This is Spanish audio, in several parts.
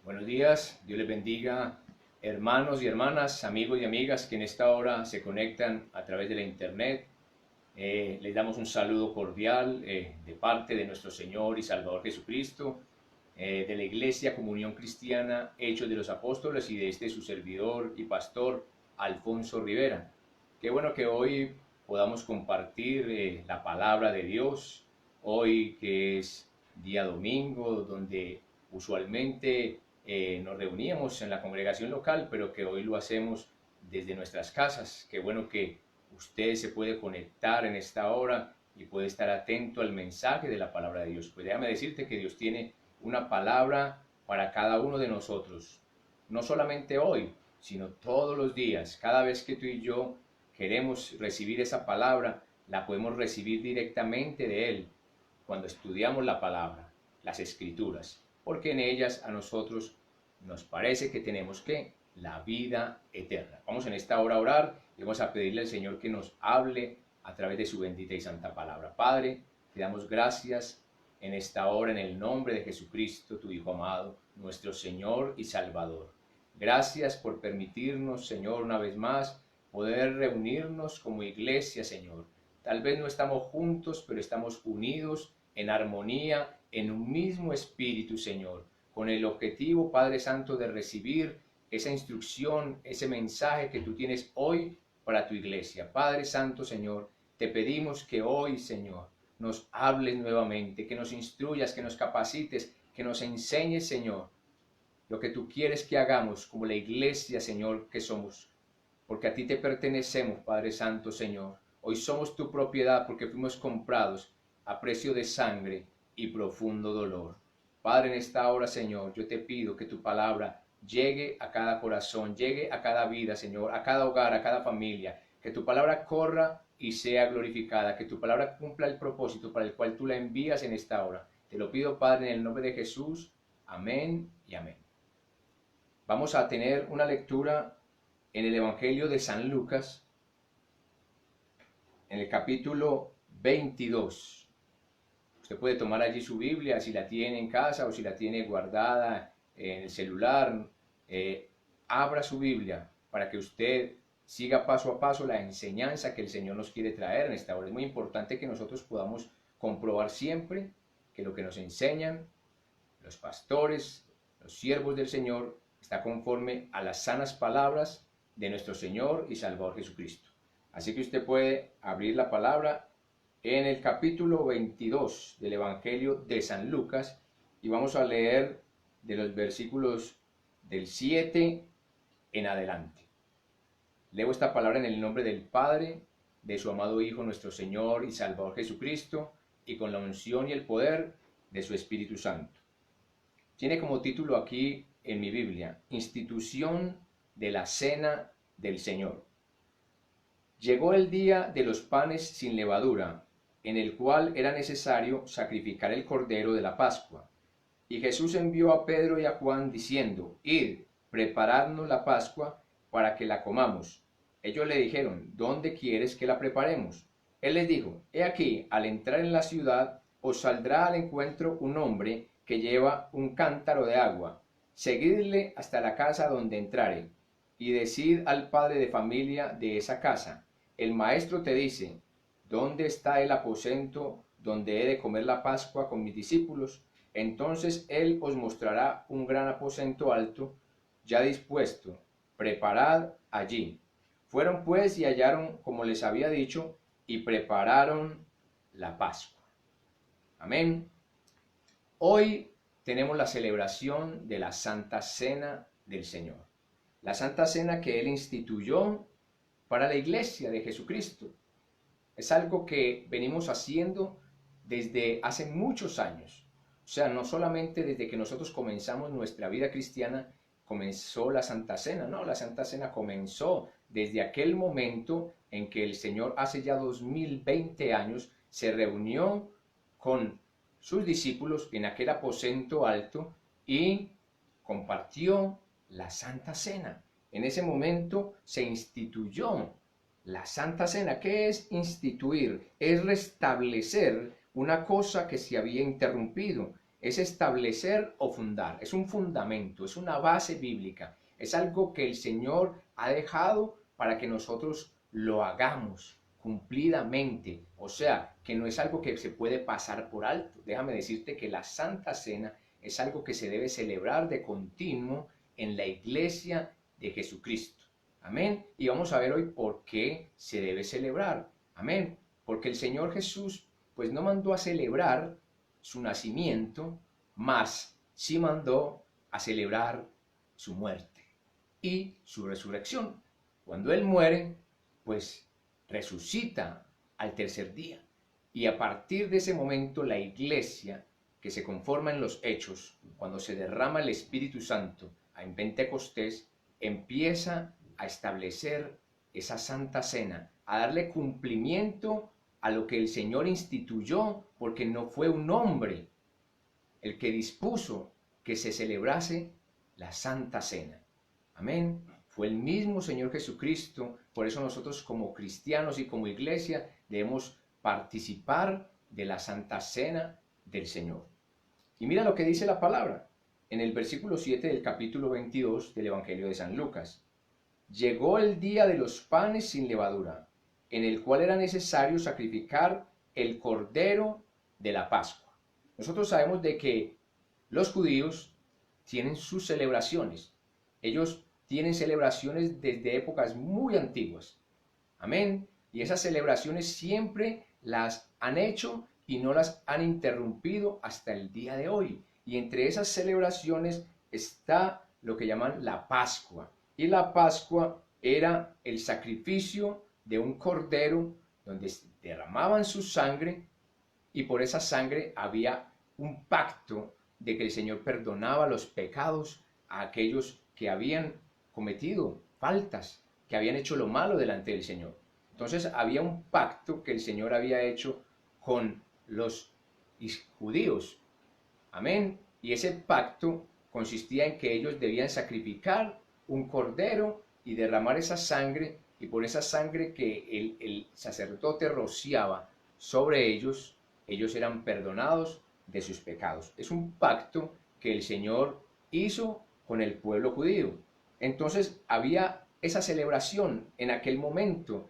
Buenos días, Dios les bendiga, hermanos y hermanas, amigos y amigas que en esta hora se conectan a través de la internet. Les damos un saludo cordial de parte de nuestro Señor y Salvador Jesucristo, de la Iglesia Comunión Cristiana Hechos de los Apóstoles y de este su servidor y pastor Alfonso Rivera. Qué bueno que hoy podamos compartir la palabra de Dios, hoy que es día domingo, donde usualmente nos reuníamos en la congregación local, pero que hoy lo hacemos desde nuestras casas. Qué bueno que usted se puede conectar en esta hora y puede estar atento al mensaje de la palabra de Dios. Pues déjame decirte que Dios tiene una palabra para cada uno de nosotros, no solamente hoy, sino todos los días. Cada vez que tú y yo queremos recibir esa palabra, la podemos recibir directamente de Él cuando estudiamos la palabra, las escrituras, porque en ellas a nosotros nos parece que tenemos que la vida eterna. Vamos en esta hora a orar y vamos a pedirle al Señor que nos hable a través de su bendita y santa palabra. Padre, te damos gracias en esta hora en el nombre de Jesucristo, tu Hijo amado, nuestro Señor y Salvador. Gracias por permitirnos, Señor, una vez más, poder reunirnos como iglesia, Señor. Tal vez no estamos juntos, pero estamos unidos en armonía, en un mismo espíritu, Señor, con el objetivo, Padre Santo, de recibir esa instrucción, ese mensaje que tú tienes hoy para tu iglesia. Padre Santo, Señor, te pedimos que hoy, Señor, nos hables nuevamente, que nos instruyas, que nos capacites, que nos enseñes, Señor, lo que tú quieres que hagamos como la iglesia, Señor, que somos. Porque a ti te pertenecemos, Padre Santo, Señor. Hoy somos tu propiedad porque fuimos comprados a precio de sangre y profundo dolor. Padre, en esta hora, Señor, yo te pido que tu palabra llegue a cada corazón, llegue a cada vida, Señor, a cada hogar, a cada familia. Que tu palabra corra y sea glorificada, que tu palabra cumpla el propósito para el cual tú la envías en esta hora. Te lo pido, Padre, en el nombre de Jesús. Amén y amén. Vamos a tener una lectura en el Evangelio de San Lucas, en el capítulo 22. Usted puede tomar allí su Biblia, si la tiene en casa o si la tiene guardada en el celular. Abra su Biblia para que usted siga paso a paso la enseñanza que el Señor nos quiere traer en esta hora. Es muy importante que nosotros podamos comprobar siempre que lo que nos enseñan los pastores, los siervos del Señor, está conforme a las sanas palabras de nuestro Señor y Salvador Jesucristo. Así que usted puede abrir la palabra en el capítulo 22 del Evangelio de San Lucas y vamos a leer de los versículos del 7 en adelante. Leo esta palabra en el nombre del Padre, de su amado Hijo, nuestro Señor y Salvador Jesucristo, y con la unción y el poder de su Espíritu Santo. Tiene como título aquí en mi Biblia, Institución de la Cena del Señor. Llegó el día de los panes sin levadura, en el cual era necesario sacrificar el cordero de la Pascua. Y Jesús envió a Pedro y a Juan diciendo, Id, preparadnos la Pascua para que la comamos. Ellos le dijeron, ¿dónde quieres que la preparemos? Él les dijo, he aquí, al entrar en la ciudad, os saldrá al encuentro un hombre que lleva un cántaro de agua. Seguidle hasta la casa donde entrare, y decid al padre de familia de esa casa, el maestro te dice, ¿dónde está el aposento donde he de comer la Pascua con mis discípulos? Entonces él os mostrará un gran aposento alto, ya dispuesto, preparad allí. Fueron pues y hallaron como les había dicho, y prepararon la Pascua. Amén. Hoy tenemos la celebración de la Santa Cena del Señor. La Santa Cena que Él instituyó para la iglesia de Jesucristo. Es algo que venimos haciendo desde hace muchos años. O sea, no solamente desde que nosotros comenzamos nuestra vida cristiana, comenzó la Santa Cena. No, la Santa Cena comenzó desde aquel momento en que el Señor hace ya 2020 años se reunió con sus discípulos en aquel aposento alto y compartió la Santa Cena. En ese momento se instituyó la Santa Cena. ¿Qué es instituir? Es restablecer una cosa que se había interrumpido. es establecer o fundar, es un fundamento, es una base bíblica, es algo que el Señor ha dejado para que nosotros lo hagamos cumplidamente, o sea, que no es algo que se puede pasar por alto. Déjame decirte que la Santa Cena es algo que se debe celebrar de continuo en la iglesia de Jesucristo. Amén. Y vamos a ver hoy por qué se debe celebrar. Amén. Porque el Señor Jesús pues no mandó a celebrar su nacimiento, mas sí mandó a celebrar su muerte y su resurrección. Cuando Él muere, pues resucita al tercer día. Y a partir de ese momento la iglesia que se conforma en los hechos, cuando se derrama el Espíritu Santo en Pentecostés, empieza a establecer esa Santa Cena, a darle cumplimiento a lo que el Señor instituyó, porque no fue un hombre el que dispuso que se celebrase la Santa Cena. Amén. Fue el mismo Señor Jesucristo. Por eso nosotros como cristianos y como iglesia debemos participar de la Santa Cena del Señor. Y mira lo que dice la palabra en el versículo 7 del capítulo 22 del Evangelio de San Lucas. Llegó el día de los panes sin levadura, en el cual era necesario sacrificar el cordero de la Pascua. Nosotros sabemos de que los judíos tienen sus celebraciones. Ellos tienen celebraciones desde épocas muy antiguas. Amén. Y esas celebraciones siempre las han hecho y no las han interrumpido hasta el día de hoy. Y entre esas celebraciones está lo que llaman la Pascua. Y la Pascua era el sacrificio de un cordero donde derramaban su sangre y por esa sangre había un pacto de que el Señor perdonaba los pecados a aquellos que habían cometido faltas, que habían hecho lo malo delante del Señor. Entonces había un pacto que el Señor había hecho con los judíos. Amén. Y ese pacto consistía en que ellos debían sacrificar un cordero y derramar esa sangre, y por esa sangre que el sacerdote rociaba sobre ellos, ellos eran perdonados de sus pecados. Es un pacto que el Señor hizo con el pueblo judío. Entonces había esa celebración en aquel momento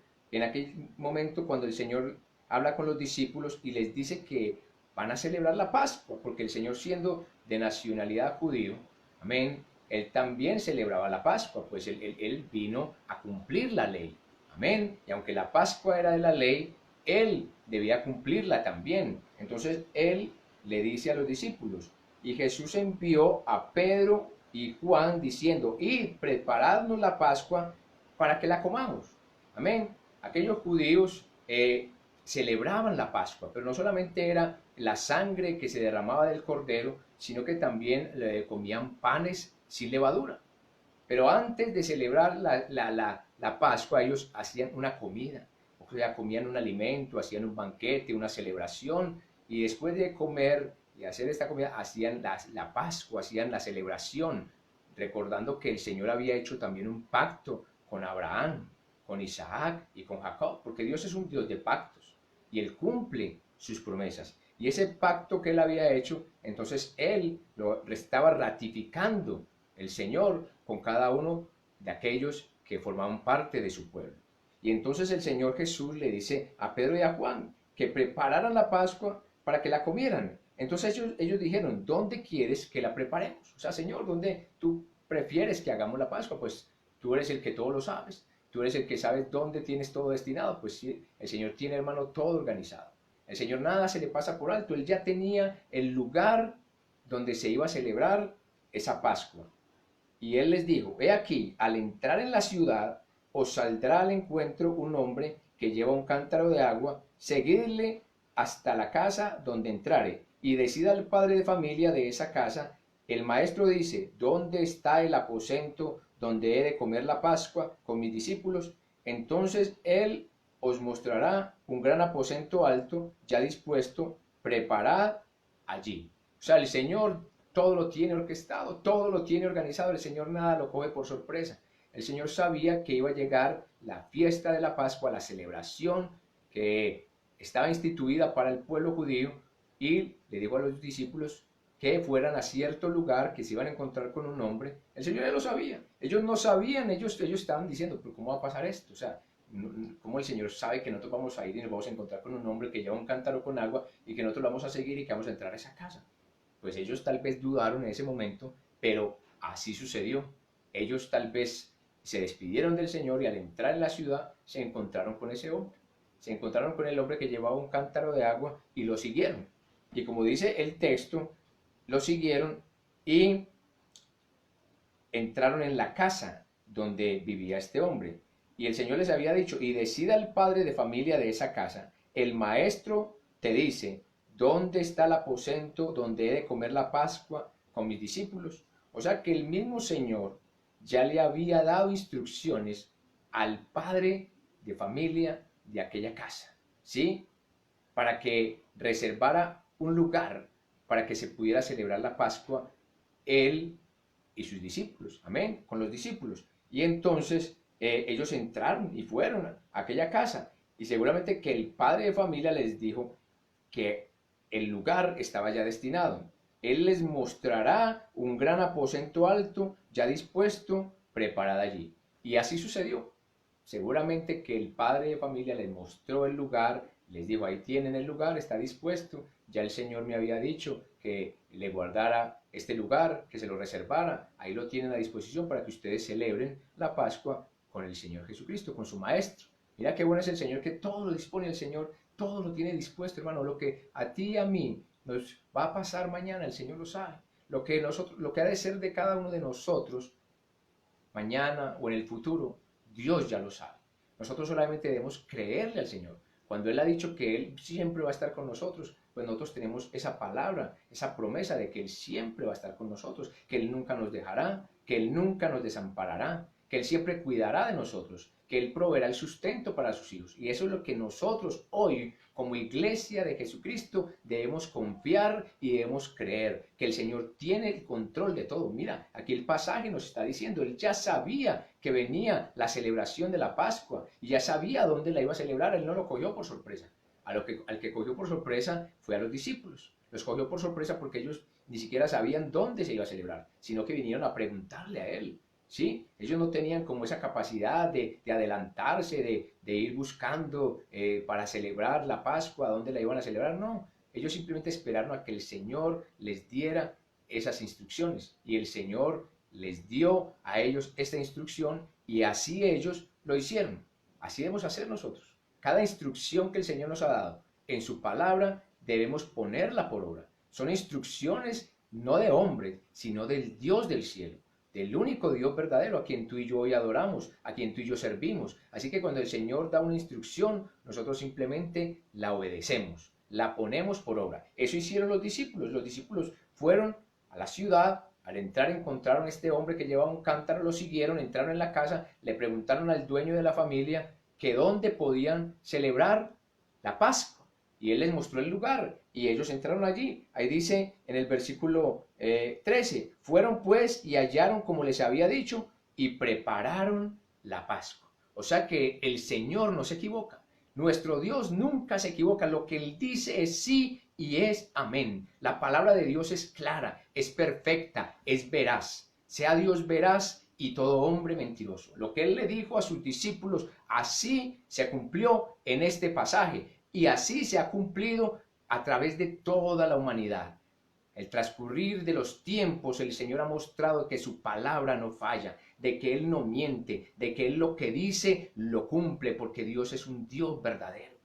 cuando el Señor habla con los discípulos y les dice que van a celebrar la Pascua, porque el Señor, siendo de nacionalidad judío, amén, Él también celebraba la Pascua, pues él vino a cumplir la ley, amén, y aunque la Pascua era de la ley, Él debía cumplirla también. Entonces Él le dice a los discípulos, y Jesús envió a Pedro y Juan diciendo, id, preparadnos la Pascua para que la comamos, amén. Aquellos judíos celebraban la Pascua, pero no solamente era la sangre que se derramaba del cordero, sino que también comían panes sin levadura. Pero antes de celebrar la Pascua, ellos hacían una comida, o sea, comían un alimento, hacían un banquete, una celebración, y después de comer y hacer esta comida, hacían la Pascua, hacían la celebración, recordando que el Señor había hecho también un pacto con Abraham, con Isaac y con Jacob, porque Dios es un Dios de pactos y Él cumple sus promesas. Y ese pacto que Él había hecho, entonces Él lo estaba ratificando, el Señor, con cada uno de aquellos que formaban parte de su pueblo. Y entonces el Señor Jesús le dice a Pedro y a Juan que prepararan la Pascua para que la comieran. Entonces ellos dijeron, ¿dónde quieres que la preparemos? O sea, Señor, ¿dónde tú prefieres que hagamos la Pascua? Pues tú eres el que todo lo sabes. Tú eres el que sabes dónde tienes todo destinado. Pues sí, el Señor tiene, hermano, todo organizado. El Señor nada se le pasa por alto. Él ya tenía el lugar donde se iba a celebrar esa Pascua. Y Él les dijo, he aquí, al entrar en la ciudad, os saldrá al encuentro un hombre que lleva un cántaro de agua, seguidle hasta la casa donde entrare, y decida al padre de familia de esa casa, el maestro dice, ¿dónde está el aposento donde he de comer la Pascua con mis discípulos? Entonces Él os mostrará un gran aposento alto, ya dispuesto, preparad allí. O sea, el Señor todo lo tiene orquestado, todo lo tiene organizado, el Señor nada lo coge por sorpresa. El Señor sabía que iba a llegar la fiesta de la Pascua, la celebración que estaba instituida para el pueblo judío, y le dijo a los discípulos que fueran a cierto lugar, que se iban a encontrar con un hombre. El Señor ya lo sabía. Ellos no sabían, ellos estaban diciendo, pero ¿cómo va a pasar esto? O sea, ¿cómo el Señor sabe que nosotros vamos a ir y nos vamos a encontrar con un hombre que lleva un cántaro con agua y que nosotros lo vamos a seguir y que vamos a entrar a esa casa? Pues ellos tal vez dudaron en ese momento, pero así sucedió. Ellos tal vez se despidieron del Señor y al entrar en la ciudad se encontraron con ese hombre. Se encontraron con el hombre que llevaba un cántaro de agua y lo siguieron. Y como dice el texto, lo siguieron y entraron en la casa donde vivía este hombre. Y el Señor les había dicho, y decida el padre de familia de esa casa, el maestro te dice, ¿dónde está el aposento donde he de comer la Pascua con mis discípulos? O sea que el mismo Señor ya le había dado instrucciones al padre de familia de aquella casa, ¿sí? Para que reservara un lugar para que se pudiera celebrar la Pascua él y sus discípulos, amén, con los discípulos. Y entonces ellos entraron y fueron a aquella casa y seguramente que el padre de familia les dijo que el lugar estaba ya destinado. Él les mostrará un gran aposento alto ya dispuesto, preparado allí. Y así sucedió. Seguramente que el padre de familia les mostró el lugar, les dijo, ahí tienen el lugar, está dispuesto. Ya el Señor me había dicho que le guardara este lugar, que se lo reservara. Ahí lo tienen a disposición para que ustedes celebren la Pascua con el Señor Jesucristo, con su Maestro. Mira qué bueno es el Señor, que todo lo dispone el Señor, todo lo tiene dispuesto, hermano. Lo que a ti y a mí nos va a pasar mañana, el Señor lo sabe. Lo que ha de ser de cada uno de nosotros, mañana o en el futuro, Dios ya lo sabe. Nosotros solamente debemos creerle al Señor. Cuando Él ha dicho que Él siempre va a estar con nosotros, pues nosotros tenemos esa palabra, esa promesa de que Él siempre va a estar con nosotros, que Él nunca nos dejará, que Él nunca nos desamparará, que Él siempre cuidará de nosotros, que Él proveerá el sustento para sus hijos. Y eso es lo que nosotros hoy, como iglesia de Jesucristo, debemos confiar y debemos creer, que el Señor tiene el control de todo. Mira, aquí el pasaje nos está diciendo, Él ya sabía que venía la celebración de la Pascua y ya sabía dónde la iba a celebrar. Él no lo cogió por sorpresa. Al que cogió por sorpresa fue a los discípulos. Los cogió por sorpresa porque ellos ni siquiera sabían dónde se iba a celebrar, sino que vinieron a preguntarle a Él. ¿Sí? Ellos no tenían como esa capacidad de adelantarse, de ir buscando para celebrar la Pascua, dónde la iban a celebrar. No, ellos simplemente esperaron a que el Señor les diera esas instrucciones. Y el Señor les dio a ellos esta instrucción y así ellos lo hicieron. Así debemos hacer nosotros. Cada instrucción que el Señor nos ha dado en su palabra debemos ponerla por obra. Son instrucciones no de hombres, sino del Dios del cielo, del único Dios verdadero a quien tú y yo hoy adoramos, a quien tú y yo servimos. Así que cuando el Señor da una instrucción, nosotros simplemente la obedecemos, la ponemos por obra. Eso hicieron los discípulos. Los discípulos fueron a la ciudad, al entrar encontraron a este hombre que llevaba un cántaro, lo siguieron, entraron en la casa, le preguntaron al dueño de la familia que dónde podían celebrar la Pascua. Y él les mostró el lugar y ellos entraron allí. Ahí dice en el versículo 13, fueron pues y hallaron como les había dicho y prepararon la Pascua. O sea que el Señor no se equivoca. Nuestro Dios nunca se equivoca. Lo que Él dice es sí y es amén. La palabra de Dios es clara, es perfecta, es veraz. Sea Dios veraz y todo hombre mentiroso. Lo que Él le dijo a sus discípulos, así se cumplió en este pasaje. Y así se ha cumplido a través de toda la humanidad. El transcurrir de los tiempos, el Señor ha mostrado que su palabra no falla, de que Él no miente, de que Él lo que dice lo cumple, porque Dios es un Dios verdadero.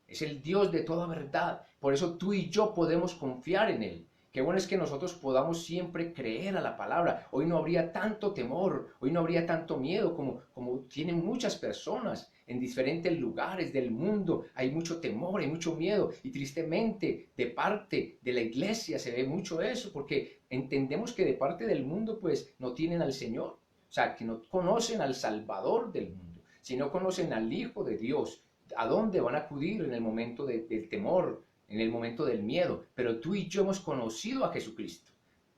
Es el Dios de toda verdad. Por eso tú y yo podemos confiar en Él. Qué bueno es que nosotros podamos siempre creer a la palabra. Hoy no habría tanto temor, hoy no habría tanto miedo como tienen muchas personas en diferentes lugares del mundo. Hay mucho temor, hay mucho miedo y tristemente de parte de la iglesia se ve mucho eso porque entendemos que de parte del mundo pues no tienen al Señor. O sea, que no conocen al Salvador del mundo, si no conocen al Hijo de Dios, ¿a dónde van a acudir en el momento del temor? En el momento del miedo, pero tú y yo hemos conocido a Jesucristo,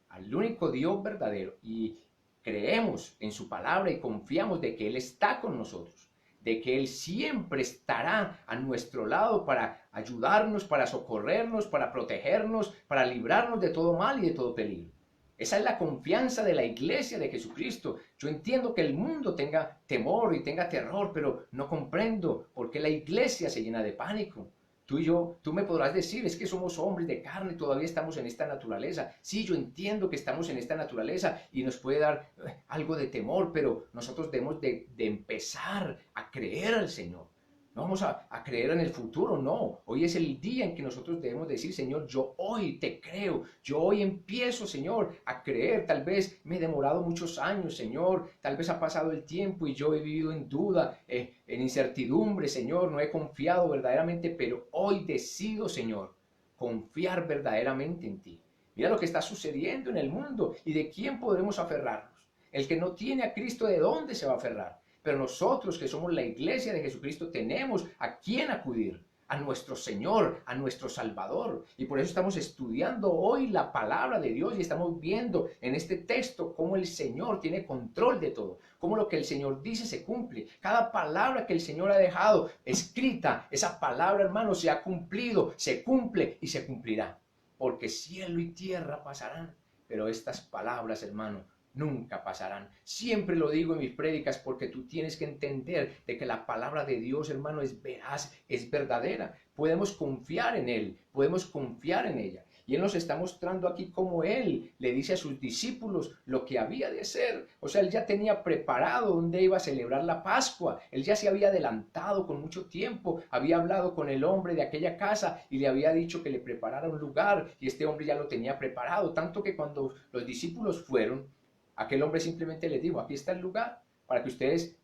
al único Dios verdadero, y creemos en su palabra y confiamos de que Él está con nosotros, de que Él siempre estará a nuestro lado para ayudarnos, para socorrernos, para protegernos, para librarnos de todo mal y de todo peligro. Esa es la confianza de la iglesia de Jesucristo. Yo entiendo que el mundo tenga temor y tenga terror, pero no comprendo por qué la iglesia se llena de pánico. Tú y yo, tú me podrás decir, es que somos hombres de carne, todavía estamos en esta naturaleza. Sí, yo entiendo que estamos en esta naturaleza y nos puede dar algo de temor, pero nosotros debemos de empezar a creer al Señor. No vamos a creer en el futuro, no. Hoy es el día en que nosotros debemos decir, Señor, yo hoy te creo. Yo hoy empiezo, Señor, a creer. Tal vez me he demorado muchos años, Señor. Tal vez ha pasado el tiempo y yo he vivido en duda, en incertidumbre, Señor. No he confiado verdaderamente, pero hoy decido, Señor, confiar verdaderamente en ti. Mira lo que está sucediendo en el mundo y de quién podremos aferrarnos. El que no tiene a Cristo, ¿de dónde se va a aferrar? Pero nosotros que somos la iglesia de Jesucristo tenemos a quién acudir, a nuestro Señor, a nuestro Salvador. Y por eso estamos estudiando hoy la palabra de Dios y estamos viendo en este texto cómo el Señor tiene control de todo, cómo lo que el Señor dice se cumple. Cada palabra que el Señor ha dejado escrita, esa palabra, hermano, se ha cumplido, se cumple y se cumplirá. Porque cielo y tierra pasarán, pero estas palabras, hermano, nunca pasarán. Siempre lo digo en mis prédicas porque tú tienes que entender de que la palabra de Dios, hermano, es veraz, es verdadera. Podemos confiar en Él, podemos confiar en ella. Y Él nos está mostrando aquí cómo Él le dice a sus discípulos lo que había de hacer. O sea, Él ya tenía preparado dónde iba a celebrar la Pascua. Él ya se había adelantado con mucho tiempo. Había hablado con el hombre de aquella casa y le había dicho que le preparara un lugar. Y este hombre ya lo tenía preparado. Tanto que cuando los discípulos fueron, aquel hombre simplemente les dijo, aquí está el lugar para que ustedes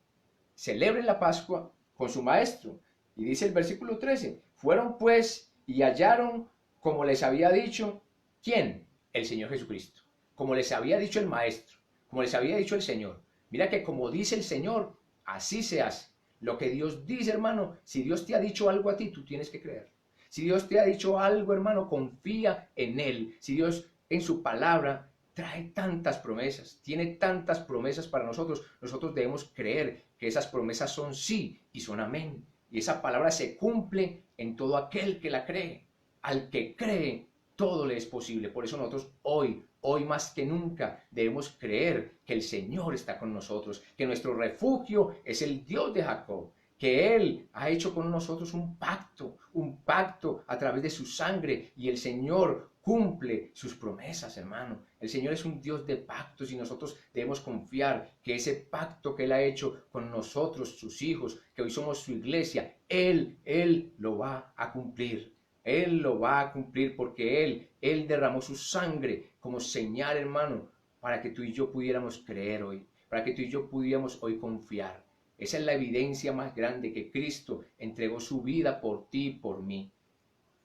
celebren la Pascua con su maestro. Y dice el versículo 13, fueron pues y hallaron como les había dicho, ¿quién? El Señor Jesucristo. Como les había dicho el maestro, como les había dicho el Señor. Mira que como dice el Señor, así se hace. Lo que Dios dice, hermano, si Dios te ha dicho algo a ti, tú tienes que creer. Si Dios te ha dicho algo, hermano, confía en Él. Si Dios en su palabra trae tantas promesas, tiene tantas promesas para nosotros, nosotros debemos creer que esas promesas son sí y son amén. Y esa palabra se cumple en todo aquel que la cree. Al que cree, todo le es posible. Por eso nosotros hoy más que nunca, debemos creer que el Señor está con nosotros, que nuestro refugio es el Dios de Jacob, que Él ha hecho con nosotros un pacto a través de su sangre, y el Señor cumple sus promesas, hermano. El Señor es un Dios de pactos y nosotros debemos confiar que ese pacto que Él ha hecho con nosotros, sus hijos, que hoy somos su iglesia, Él lo va a cumplir. Él lo va a cumplir porque Él derramó su sangre como señal, hermano, para que tú y yo pudiéramos creer hoy, para que tú y yo pudiéramos hoy confiar. Esa es la evidencia más grande, que Cristo entregó su vida por ti y por mí,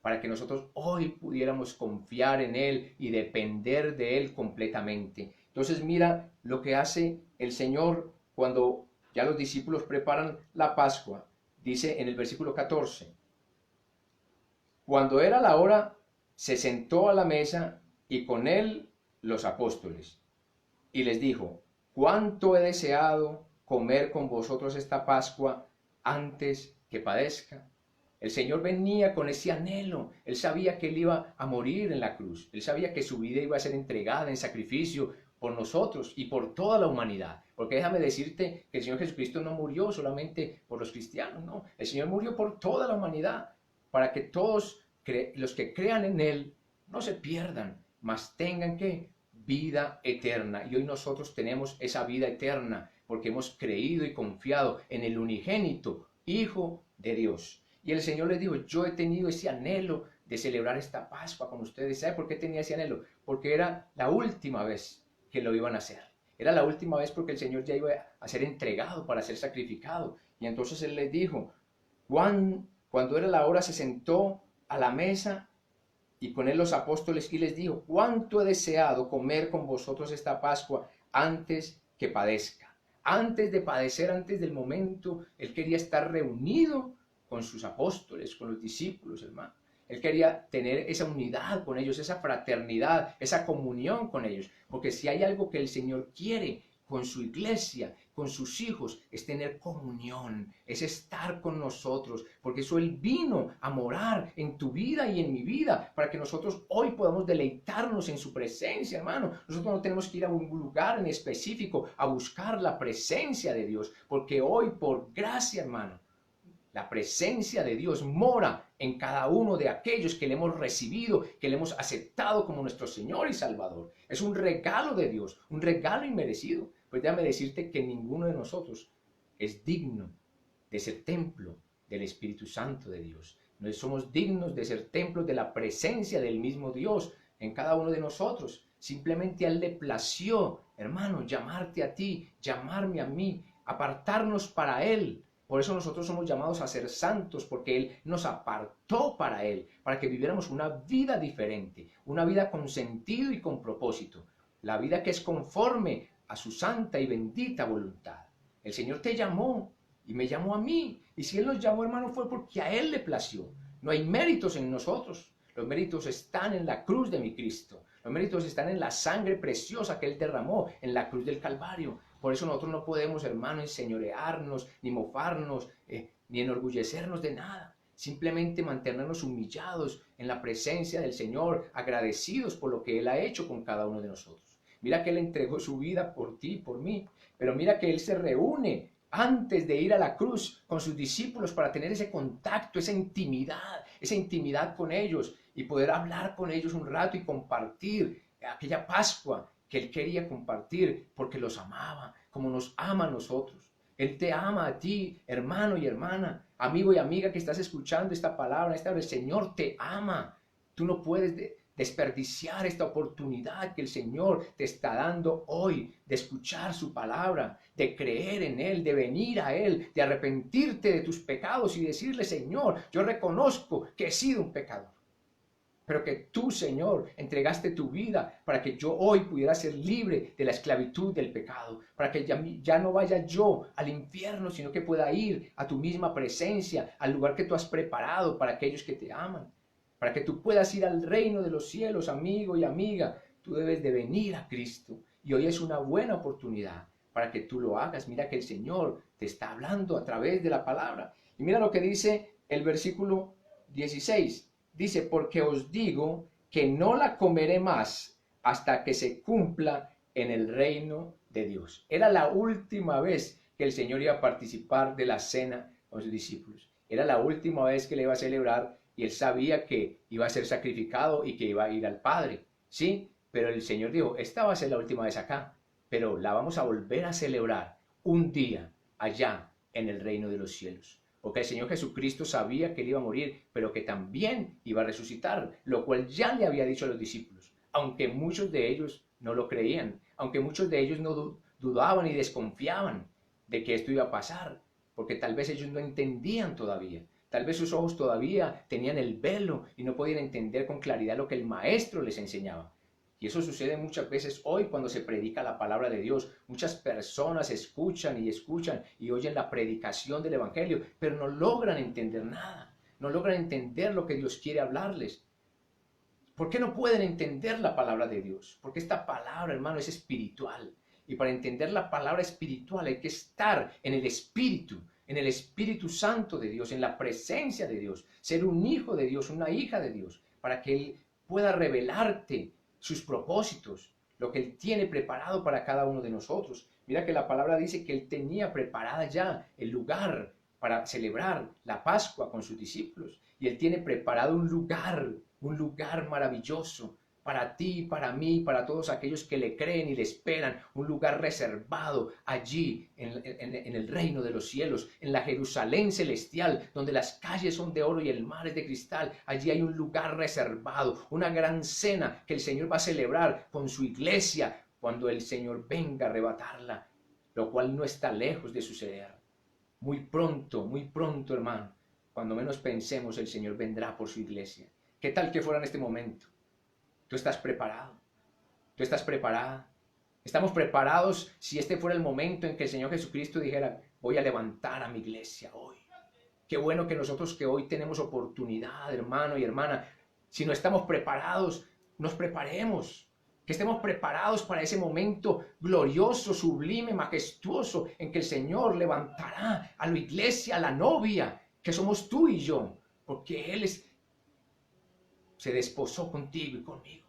para que nosotros hoy pudiéramos confiar en Él y depender de Él completamente. Entonces mira lo que hace el Señor cuando ya los discípulos preparan la Pascua. Dice en el versículo 14, cuando era la hora, se sentó a la mesa y con Él los apóstoles. Y les dijo, cuánto he deseado comer con vosotros esta Pascua antes que padezca. El Señor venía con ese anhelo. Él sabía que Él iba a morir en la cruz. Él sabía que su vida iba a ser entregada en sacrificio por nosotros y por toda la humanidad. Porque déjame decirte que el Señor Jesucristo no murió solamente por los cristianos, no. El Señor murió por toda la humanidad, para que todos los que crean en Él no se pierdan, mas tengan ¿qué? Vida eterna. Y hoy nosotros tenemos esa vida eterna porque hemos creído y confiado en el unigénito Hijo de Dios. Y el Señor les dijo, yo he tenido ese anhelo de celebrar esta Pascua con ustedes. ¿Sabe por qué tenía ese anhelo? Porque era la última vez que lo iban a hacer. Era la última vez porque el Señor ya iba a ser entregado para ser sacrificado. Y entonces Él les dijo, cuando era la hora, se sentó a la mesa y con Él los apóstoles y les dijo, cuánto he deseado comer con vosotros esta Pascua antes que padezca. Antes de padecer, antes del momento, Él quería estar reunido con sus apóstoles, con los discípulos, hermano. Él quería tener esa unidad con ellos, esa fraternidad, esa comunión con ellos. Porque si hay algo que el Señor quiere con su iglesia, con sus hijos es tener comunión, es estar con nosotros, porque eso Él vino a morar en tu vida y en mi vida, para que nosotros hoy podamos deleitarnos en su presencia, hermano. Nosotros no tenemos que ir a un lugar en específico a buscar la presencia de Dios, porque hoy por gracia, hermano, la presencia de Dios mora en cada uno de aquellos que le hemos recibido, que le hemos aceptado como nuestro Señor y Salvador. Es un regalo de Dios, un regalo inmerecido. Pues déjame decirte que ninguno de nosotros es digno de ser templo del Espíritu Santo de Dios. No somos dignos de ser templos de la presencia del mismo Dios en cada uno de nosotros. Simplemente a Él le plació, hermano, llamarte a ti, llamarme a mí, apartarnos para Él. Por eso nosotros somos llamados a ser santos, porque Él nos apartó para Él, para que viviéramos una vida diferente, una vida con sentido y con propósito, la vida que es conforme a su santa y bendita voluntad. El Señor te llamó y me llamó a mí, y si Él nos llamó, hermano, fue porque a Él le plació. No hay méritos en nosotros, los méritos están en la cruz de mi Cristo, los méritos están en la sangre preciosa que Él derramó en la cruz del Calvario. Por eso nosotros no podemos, hermano, enseñorearnos, ni mofarnos, ni enorgullecernos de nada. Simplemente mantenernos humillados en la presencia del Señor, agradecidos por lo que Él ha hecho con cada uno de nosotros. Mira que Él entregó su vida por ti y por mí, pero mira que Él se reúne antes de ir a la cruz con sus discípulos para tener ese contacto, esa intimidad con ellos y poder hablar con ellos un rato y compartir aquella Pascua que Él quería compartir porque los amaba, como nos ama a nosotros. Él te ama a ti, hermano y hermana, amigo y amiga que estás escuchando esta palabra, el Señor te ama. Tú no puedes desperdiciar esta oportunidad que el Señor te está dando hoy de escuchar su palabra, de creer en Él, de venir a Él, de arrepentirte de tus pecados y decirle: Señor, yo reconozco que he sido un pecador, pero que tú, Señor, entregaste tu vida para que yo hoy pudiera ser libre de la esclavitud del pecado, para que ya no vaya yo al infierno, sino que pueda ir a tu misma presencia, al lugar que tú has preparado para aquellos que te aman, para que tú puedas ir al reino de los cielos, amigo y amiga. Tú debes de venir a Cristo y hoy es una buena oportunidad para que tú lo hagas. Mira que el Señor te está hablando a través de la palabra. Y mira lo que dice el versículo 16. Dice: porque os digo que no la comeré más hasta que se cumpla en el reino de Dios. Era la última vez que el Señor iba a participar de la cena con sus discípulos. Era la última vez que le iba a celebrar y Él sabía que iba a ser sacrificado y que iba a ir al Padre. ¿Sí? Pero el Señor dijo: esta va a ser la última vez acá, pero la vamos a volver a celebrar un día allá en el reino de los cielos. Porque el Señor Jesucristo sabía que Él iba a morir, pero que también iba a resucitar, lo cual ya le había dicho a los discípulos, aunque muchos de ellos no lo creían, aunque muchos de ellos no dudaban y desconfiaban de que esto iba a pasar, porque tal vez ellos no entendían todavía, tal vez sus ojos todavía tenían el velo y no podían entender con claridad lo que el Maestro les enseñaba. Y eso sucede muchas veces hoy cuando se predica la palabra de Dios. Muchas personas escuchan y oyen la predicación del Evangelio, pero no logran entender nada. No logran entender lo que Dios quiere hablarles. ¿Por qué no pueden entender la palabra de Dios? Porque esta palabra, hermano, es espiritual. Y para entender la palabra espiritual hay que estar en el Espíritu Santo de Dios, en la presencia de Dios. Ser un hijo de Dios, una hija de Dios, para que Él pueda revelarte sus propósitos, lo que Él tiene preparado para cada uno de nosotros. Mira que la palabra dice que Él tenía preparada ya el lugar para celebrar la Pascua con sus discípulos. Y Él tiene preparado un lugar maravilloso para ti, para mí, para todos aquellos que le creen y le esperan, un lugar reservado allí en el reino de los cielos, en la Jerusalén celestial, donde las calles son de oro y el mar es de cristal. Allí hay un lugar reservado, una gran cena que el Señor va a celebrar con su iglesia cuando el Señor venga a arrebatarla, lo cual no está lejos de suceder. Muy pronto, hermano, cuando menos pensemos, el Señor vendrá por su iglesia. ¿Qué tal que fuera en este momento? ¿Tú estás preparado? ¿Tú estás preparada? ¿Estamos preparados si este fuera el momento en que el Señor Jesucristo dijera: voy a levantar a mi iglesia hoy? Qué bueno que nosotros que hoy tenemos oportunidad, hermano y hermana, si no estamos preparados, nos preparemos. que estemos preparados para ese momento glorioso, sublime, majestuoso, en que el Señor levantará a la iglesia, a la novia, que somos tú y yo, porque Él se desposó contigo y conmigo.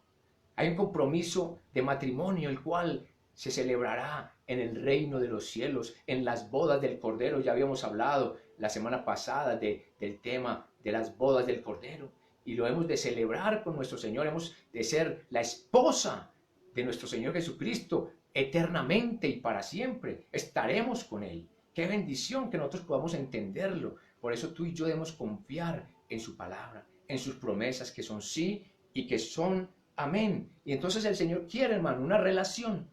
Hay un compromiso de matrimonio, el cual se celebrará en el reino de los cielos, en las bodas del Cordero. Ya habíamos hablado la semana pasada del tema de las bodas del Cordero. Y lo hemos de celebrar con nuestro Señor. Hemos de ser la esposa de nuestro Señor Jesucristo eternamente y para siempre. Estaremos con Él. Qué bendición que nosotros podamos entenderlo. Por eso tú y yo debemos confiar en su palabra, en sus promesas que son sí y que son amén. Y entonces el Señor quiere, hermano, una relación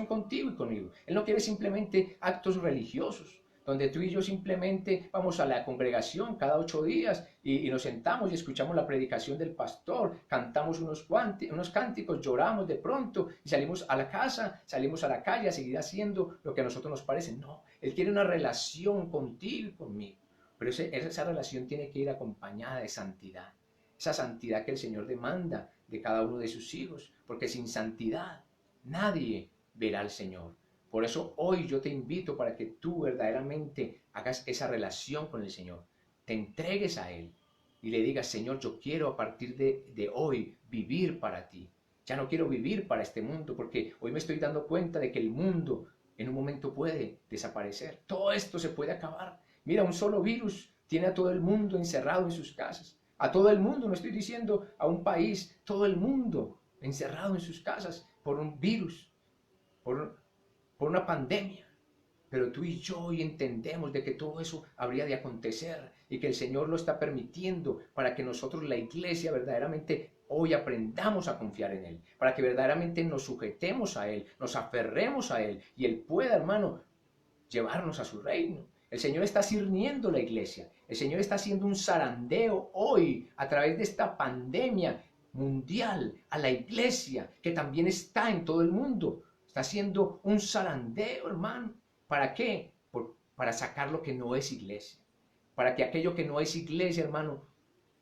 contigo y conmigo. Él no quiere simplemente actos religiosos, donde tú y yo simplemente vamos a la congregación cada 8 días y nos sentamos y escuchamos la predicación del pastor, cantamos unos cánticos, lloramos de pronto y salimos a la casa, salimos a la calle a seguir haciendo lo que a nosotros nos parece. No, Él quiere una relación contigo y conmigo, pero esa relación tiene que ir acompañada de santidad, esa santidad que el Señor demanda de cada uno de sus hijos, porque sin santidad nadie verá al Señor. Por eso hoy yo te invito para que tú verdaderamente hagas esa relación con el Señor, te entregues a Él y le digas: Señor, yo quiero a partir de hoy vivir para ti. Ya no quiero vivir para este mundo, porque hoy me estoy dando cuenta de que el mundo en un momento puede desaparecer. Todo esto se puede acabar. Mira, un solo virus tiene a todo el mundo encerrado en sus casas. A todo el mundo, no estoy diciendo a un país, todo el mundo encerrado en sus casas por un virus, por una pandemia. Pero tú y yo hoy entendemos de que todo eso habría de acontecer y que el Señor lo está permitiendo para que nosotros, la iglesia, verdaderamente hoy aprendamos a confiar en Él, para que verdaderamente nos sujetemos a Él, nos aferremos a Él y Él pueda, hermano, llevarnos a su reino. El Señor está sirviendo la iglesia, el Señor está haciendo un zarandeo hoy a través de esta pandemia mundial a la iglesia que también está en todo el mundo. Está haciendo un zarandeo, hermano. ¿Para qué? Para sacar lo que no es iglesia. Para que aquello que no es iglesia, hermano,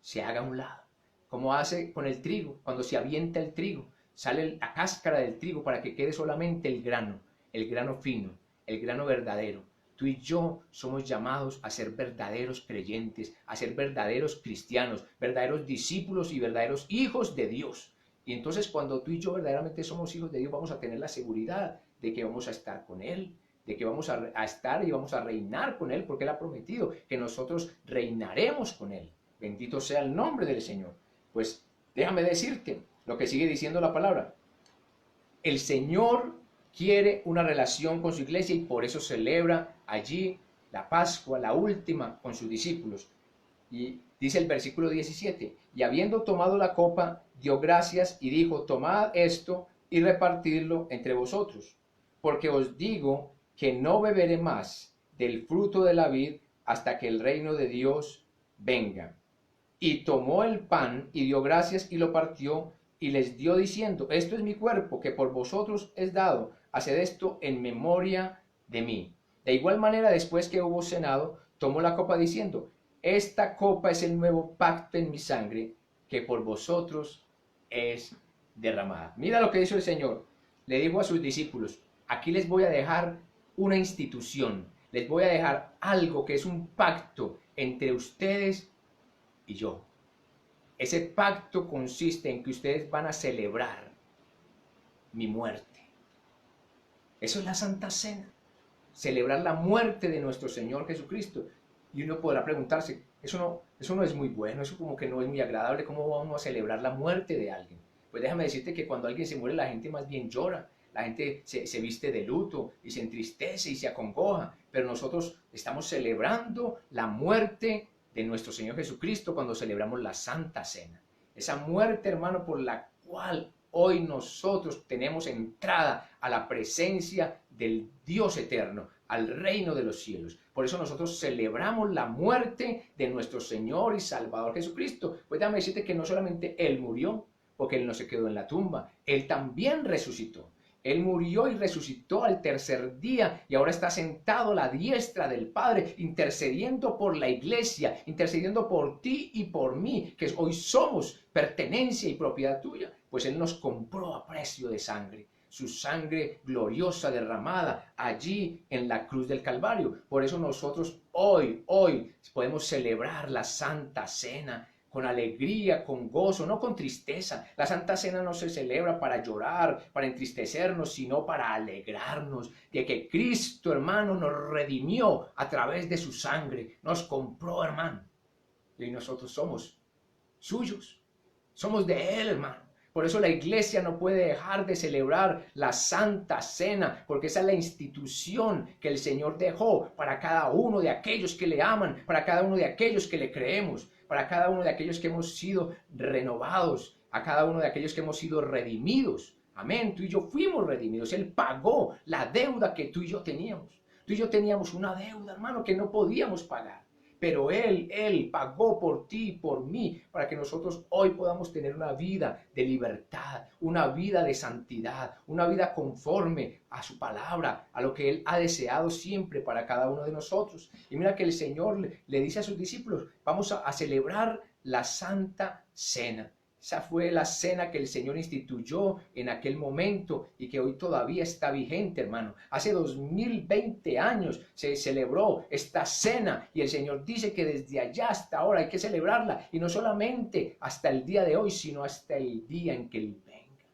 se haga a un lado. Como hace con el trigo, cuando se avienta el trigo, sale la cáscara del trigo para que quede solamente el grano fino, el grano verdadero. Tú y yo somos llamados a ser verdaderos creyentes, a ser verdaderos cristianos, verdaderos discípulos y verdaderos hijos de Dios. Y entonces cuando tú y yo verdaderamente somos hijos de Dios, vamos a tener la seguridad de que vamos a estar con Él, de que vamos a estar y vamos a reinar con Él, porque Él ha prometido que nosotros reinaremos con Él. Bendito sea el nombre del Señor. Pues déjame decirte lo que sigue diciendo la palabra. El Señor quiere una relación con su iglesia y por eso celebra allí la Pascua, la última, con sus discípulos. Y dice el versículo 17, y habiendo tomado la copa, dio gracias y dijo: tomad esto y repartidlo entre vosotros, porque os digo que no beberé más del fruto de la vid hasta que el reino de Dios venga. Y tomó el pan y dio gracias y lo partió y les dio diciendo: esto es mi cuerpo que por vosotros es dado, haced esto en memoria de mí. De igual manera, después que hubo cenado, tomó la copa diciendo: esta copa es el nuevo pacto en mi sangre, que por vosotros es derramada. Mira lo que hizo el Señor. Le dijo a sus discípulos: aquí les voy a dejar una institución, les voy a dejar algo que es un pacto entre ustedes y yo. Ese pacto consiste en que ustedes van a celebrar mi muerte. Eso es la Santa Cena. Celebrar la muerte de nuestro Señor Jesucristo. Y uno podrá preguntarse: eso no es muy bueno, eso como que no es muy agradable, ¿cómo vamos a celebrar la muerte de alguien? Pues déjame decirte que cuando alguien se muere, la gente más bien llora, la gente se viste de luto y se entristece y se acongoja, pero nosotros estamos celebrando la muerte de nuestro Señor Jesucristo cuando celebramos la Santa Cena. Esa muerte, hermano, por la cual hoy nosotros tenemos entrada a la presencia del Dios eterno, al reino de los cielos. Por eso nosotros celebramos la muerte de nuestro Señor y Salvador Jesucristo. Pues déjame decirte que no solamente Él murió, porque Él no se quedó en la tumba, Él también resucitó. Él murió y resucitó al tercer día y ahora está sentado a la diestra del Padre, intercediendo por la iglesia, intercediendo por ti y por mí, que hoy somos pertenencia y propiedad tuya. pues Él nos compró a precio de sangre. Su sangre gloriosa derramada allí en la cruz del Calvario. Por eso nosotros hoy podemos celebrar la Santa Cena con alegría, con gozo, no con tristeza. La Santa Cena no se celebra para llorar, para entristecernos, sino para alegrarnos de que Cristo, hermano, nos redimió a través de su sangre, nos compró, hermano. Y nosotros somos suyos, somos de Él, hermano. Por eso la iglesia no puede dejar de celebrar la Santa Cena, porque esa es la institución que el Señor dejó para cada uno de aquellos que le aman, para cada uno de aquellos que le creemos, para cada uno de aquellos que hemos sido renovados, a cada uno de aquellos que hemos sido redimidos. Amén, tú y yo fuimos redimidos. Él pagó la deuda que tú y yo teníamos. Tú y yo teníamos una deuda, hermano, que no podíamos pagar. Pero Él pagó por ti y por mí para que nosotros hoy podamos tener una vida de libertad, una vida de santidad, una vida conforme a su palabra, a lo que Él ha deseado siempre para cada uno de nosotros. Y mira que el Señor le dice a sus discípulos, vamos a celebrar la Santa Cena. Esa fue la cena que el Señor instituyó en aquel momento y que hoy todavía está vigente, hermano. Hace 2020 años se celebró esta cena y el Señor dice que desde allá hasta ahora hay que celebrarla. Y no solamente hasta el día de hoy, sino hasta el día en que Él venga.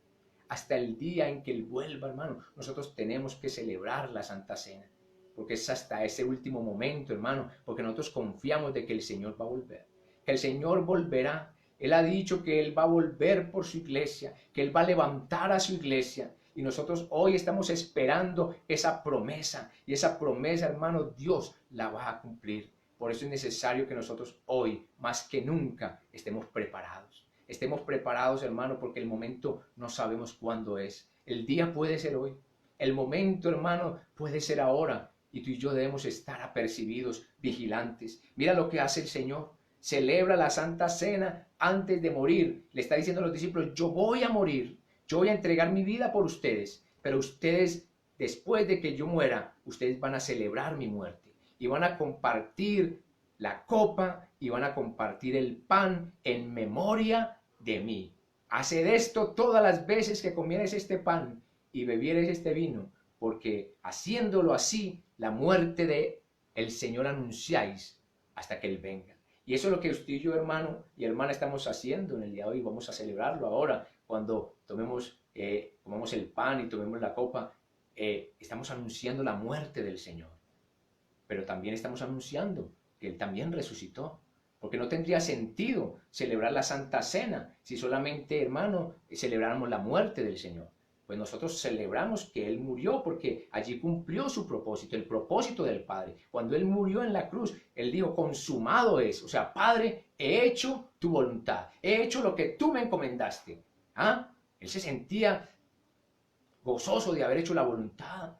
Hasta el día en que Él vuelva, hermano. Nosotros tenemos que celebrar la Santa Cena. Porque es hasta ese último momento, hermano. Porque nosotros confiamos de que el Señor va a volver. Que el Señor volverá. Él ha dicho que Él va a volver por su iglesia, que Él va a levantar a su iglesia. Y nosotros hoy estamos esperando esa promesa. Y esa promesa, hermano, Dios la va a cumplir. Por eso es necesario que nosotros hoy, más que nunca, estemos preparados. Estemos preparados, hermano, porque el momento no sabemos cuándo es. El día puede ser hoy. El momento, hermano, puede ser ahora. Y tú y yo debemos estar apercibidos, vigilantes. Mira lo que hace el Señor. Celebra la Santa Cena antes de morir. Le está diciendo a los discípulos, yo voy a morir, yo voy a entregar mi vida por ustedes, pero ustedes, después de que yo muera, ustedes van a celebrar mi muerte y van a compartir la copa y van a compartir el pan en memoria de mí. Haced esto todas las veces que comieres este pan y bebieres este vino, porque haciéndolo así, la muerte de el Señor anunciáis hasta que Él venga. Y eso es lo que usted y yo, hermano y hermana, estamos haciendo en el día de hoy. Vamos a celebrarlo ahora, cuando tomemos el pan y tomemos la copa. Estamos anunciando la muerte del Señor. Pero también estamos anunciando que Él también resucitó. Porque no tendría sentido celebrar la Santa Cena si solamente, hermano, celebráramos la muerte del Señor. Pues nosotros celebramos que Él murió porque allí cumplió su propósito, el propósito del Padre. Cuando Él murió en la cruz, Él dijo, consumado es. O sea, Padre, he hecho tu voluntad, he hecho lo que tú me encomendaste. ¿Ah? Él se sentía gozoso de haber hecho la voluntad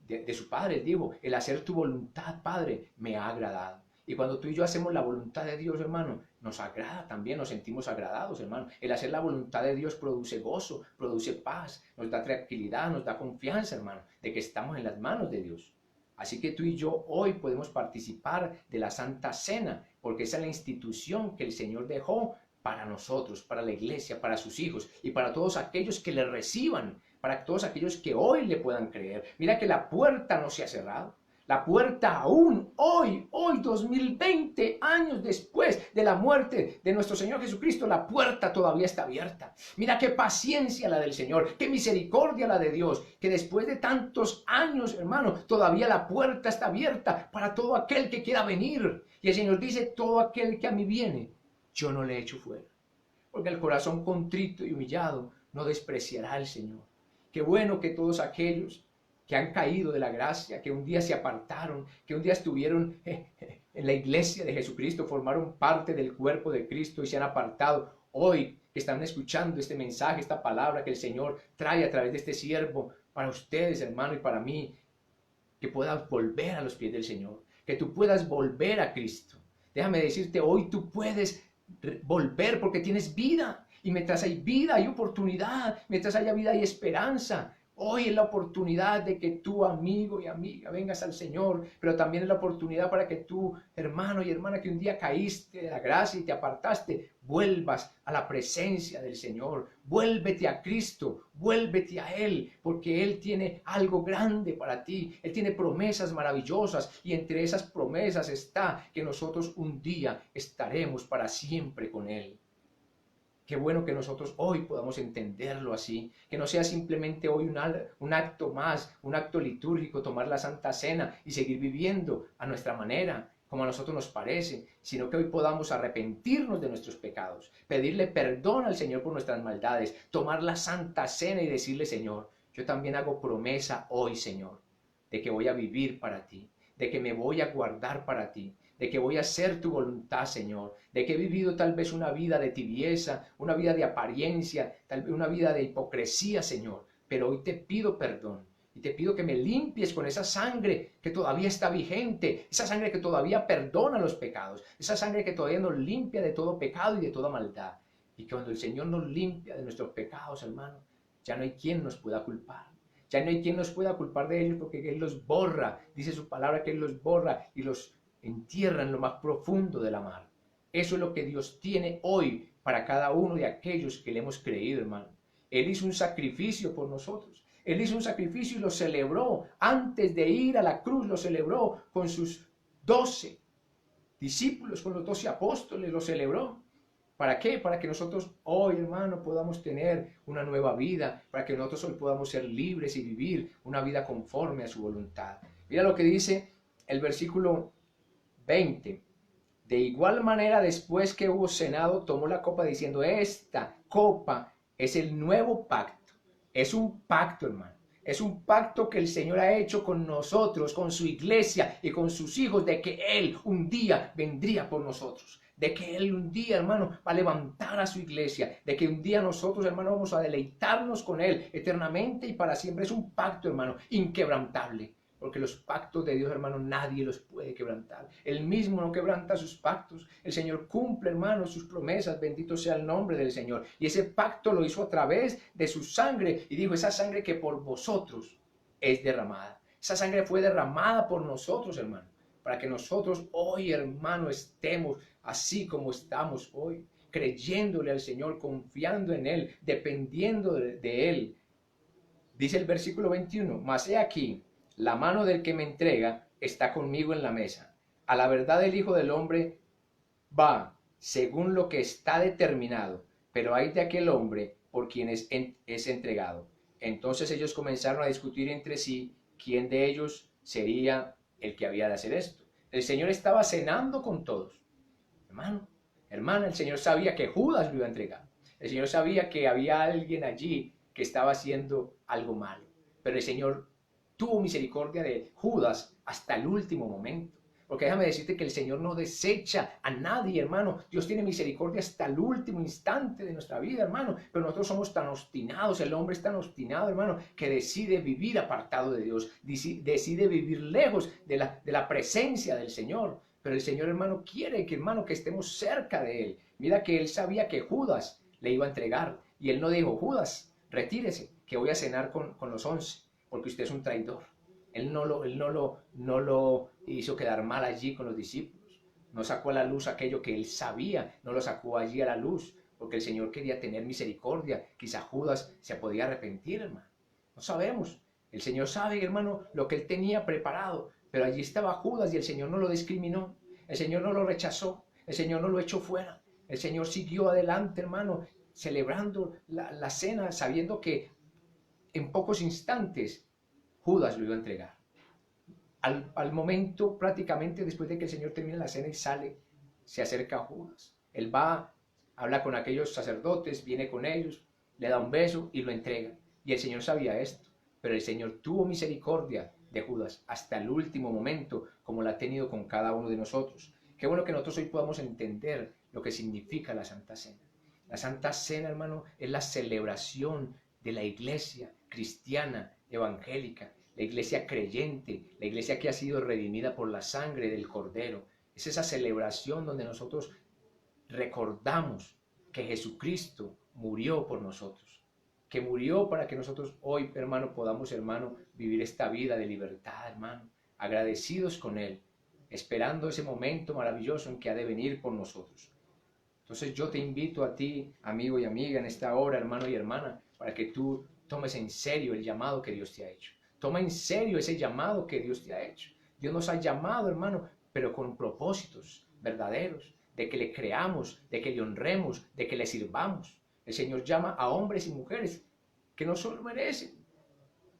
de su Padre. Él dijo, el hacer tu voluntad, Padre, me ha agradado. Y cuando tú y yo hacemos la voluntad de Dios, hermano, nos agrada también, nos sentimos agradados, hermano. El hacer la voluntad de Dios produce gozo, produce paz, nos da tranquilidad, nos da confianza, hermano, de que estamos en las manos de Dios. Así que tú y yo hoy podemos participar de la Santa Cena, porque esa es la institución que el Señor dejó para nosotros, para la iglesia, para sus hijos y para todos aquellos que le reciban, para todos aquellos que hoy le puedan creer. Mira que la puerta no se ha cerrado. La puerta aún hoy, 2020 años después de la muerte de nuestro Señor Jesucristo, la puerta todavía está abierta. Mira qué paciencia la del Señor, qué misericordia la de Dios, que después de tantos años, hermano, todavía la puerta está abierta para todo aquel que quiera venir. Y el Señor dice, todo aquel que a mí viene, yo no le echo fuera. Porque el corazón contrito y humillado no despreciará al Señor. Qué bueno que todos aquellos que han caído de la gracia, que un día se apartaron, que un día estuvieron en la iglesia de Jesucristo, formaron parte del cuerpo de Cristo y se han apartado. Hoy que están escuchando este mensaje, esta palabra que el Señor trae a través de este siervo para ustedes, hermano, y para mí, que puedas volver a los pies del Señor, que tú puedas volver a Cristo. Déjame decirte, hoy tú puedes volver porque tienes vida, y mientras hay vida hay oportunidad, mientras haya vida hay esperanza. Hoy es la oportunidad de que tú, amigo y amiga, vengas al Señor, pero también es la oportunidad para que tú, hermano y hermana, que un día caíste de la gracia y te apartaste, vuelvas a la presencia del Señor. Vuélvete a Cristo, vuélvete a Él, porque Él tiene algo grande para ti. Él tiene promesas maravillosas y entre esas promesas está que nosotros un día estaremos para siempre con Él. Qué bueno que nosotros hoy podamos entenderlo así, que no sea simplemente hoy un acto más, un acto litúrgico, tomar la Santa Cena y seguir viviendo a nuestra manera, como a nosotros nos parece, sino que hoy podamos arrepentirnos de nuestros pecados, pedirle perdón al Señor por nuestras maldades, tomar la Santa Cena y decirle, Señor, yo también hago promesa hoy, Señor, de que voy a vivir para ti, de que me voy a guardar para ti, de que voy a hacer tu voluntad, Señor, de que he vivido tal vez una vida de tibieza, una vida de apariencia, tal vez una vida de hipocresía, Señor, pero hoy te pido perdón y te pido que me limpies con esa sangre que todavía está vigente, esa sangre que todavía perdona los pecados, esa sangre que todavía nos limpia de todo pecado y de toda maldad. Y que cuando el Señor nos limpia de nuestros pecados, hermano, ya no hay quien nos pueda culpar. Ya no hay quien nos pueda culpar de ellos porque Él los borra. Dice su palabra que Él los borra y los entierra en lo más profundo de la mar. Eso es lo que Dios tiene hoy para cada uno de aquellos que le hemos creído, hermano. Él hizo un sacrificio por nosotros. Él hizo un sacrificio y lo celebró. Antes de ir a la cruz lo celebró con sus 12 discípulos, con los 12 apóstoles, lo celebró. ¿Para qué? Para que nosotros hoy, hermano, podamos tener una nueva vida, para que nosotros hoy podamos ser libres y vivir una vida conforme a su voluntad. Mira lo que dice el versículo 20. De igual manera, después que hubo cenado, tomó la copa diciendo, esta copa es el nuevo pacto. Es un pacto, hermano. Es un pacto que el Señor ha hecho con nosotros, con su iglesia y con sus hijos, de que Él un día vendría por nosotros. De que Él un día, hermano, va a levantar a su iglesia. De que un día nosotros, hermano, vamos a deleitarnos con Él eternamente y para siempre. Es un pacto, hermano, inquebrantable. Porque los pactos de Dios, hermano, nadie los puede quebrantar. Él mismo no quebranta sus pactos. El Señor cumple, hermano, sus promesas. Bendito sea el nombre del Señor. Y ese pacto lo hizo a través de su sangre. Y dijo, esa sangre que por vosotros es derramada. Esa sangre fue derramada por nosotros, hermano. Para que nosotros hoy, hermano, estemos así como estamos hoy. Creyéndole al Señor, confiando en Él, dependiendo de Él. Dice el versículo 21, mas he aquí, la mano del que me entrega está conmigo en la mesa. A la verdad el Hijo del Hombre va según lo que está determinado, pero hay de aquel hombre por quien es entregado. Entonces ellos comenzaron a discutir entre sí quién de ellos sería el que había de hacer esto. El Señor estaba cenando con todos. Hermano, hermana, el Señor sabía que Judas lo iba a entregar. El Señor sabía que había alguien allí que estaba haciendo algo malo. Pero el Señor tuvo misericordia de Judas hasta el último momento. Porque déjame decirte que el Señor no desecha a nadie, hermano. Dios tiene misericordia hasta el último instante de nuestra vida, hermano. Pero nosotros somos tan obstinados, el hombre es tan obstinado, hermano, que decide vivir apartado de Dios. Decide vivir lejos de la presencia del Señor. Pero el Señor, hermano, quiere que, hermano, que estemos cerca de Él. Mira que Él sabía que Judas le iba a entregar. Y Él no dijo, Judas, retírese, que voy a cenar con los 11, porque usted es un traidor. Él no lo hizo quedar mal allí con los discípulos. No sacó a la luz aquello que Él sabía, no lo sacó allí a la luz, porque el Señor quería tener misericordia. Quizá Judas se podía arrepentir, hermano. No sabemos. El Señor sabe, hermano, lo que Él tenía preparado. Pero allí estaba Judas y el Señor no lo discriminó. El Señor no lo rechazó. El Señor no lo echó fuera. El Señor siguió adelante, hermano, celebrando la cena, sabiendo que en pocos instantes Judas lo iba a entregar. Al momento, prácticamente después de que el Señor termina la cena y sale, se acerca a Judas. Él va, habla con aquellos sacerdotes, viene con ellos, le da un beso y lo entrega. Y el Señor sabía esto, pero el Señor tuvo misericordia de Judas hasta el último momento, como la ha tenido con cada uno de nosotros. Qué bueno que nosotros hoy podamos entender lo que significa la Santa Cena. La Santa Cena, hermano, es la celebración de la iglesia cristiana, evangélica, la iglesia creyente, la iglesia que ha sido redimida por la sangre del Cordero. Es esa celebración donde nosotros recordamos que Jesucristo murió por nosotros. que murió para que nosotros hoy, hermano, podamos, hermano, vivir esta vida de libertad, hermano, agradecidos con Él, esperando ese momento maravilloso en que ha de venir por nosotros. Entonces yo te invito a ti, amigo y amiga, en esta hora, hermano y hermana, para que tú tomes en serio el llamado que Dios te ha hecho. Toma en serio ese llamado que Dios te ha hecho. Dios nos ha llamado, hermano, pero con propósitos verdaderos, de que le creamos, de que le honremos, de que le sirvamos. El Señor llama a hombres y mujeres que no solo merecen,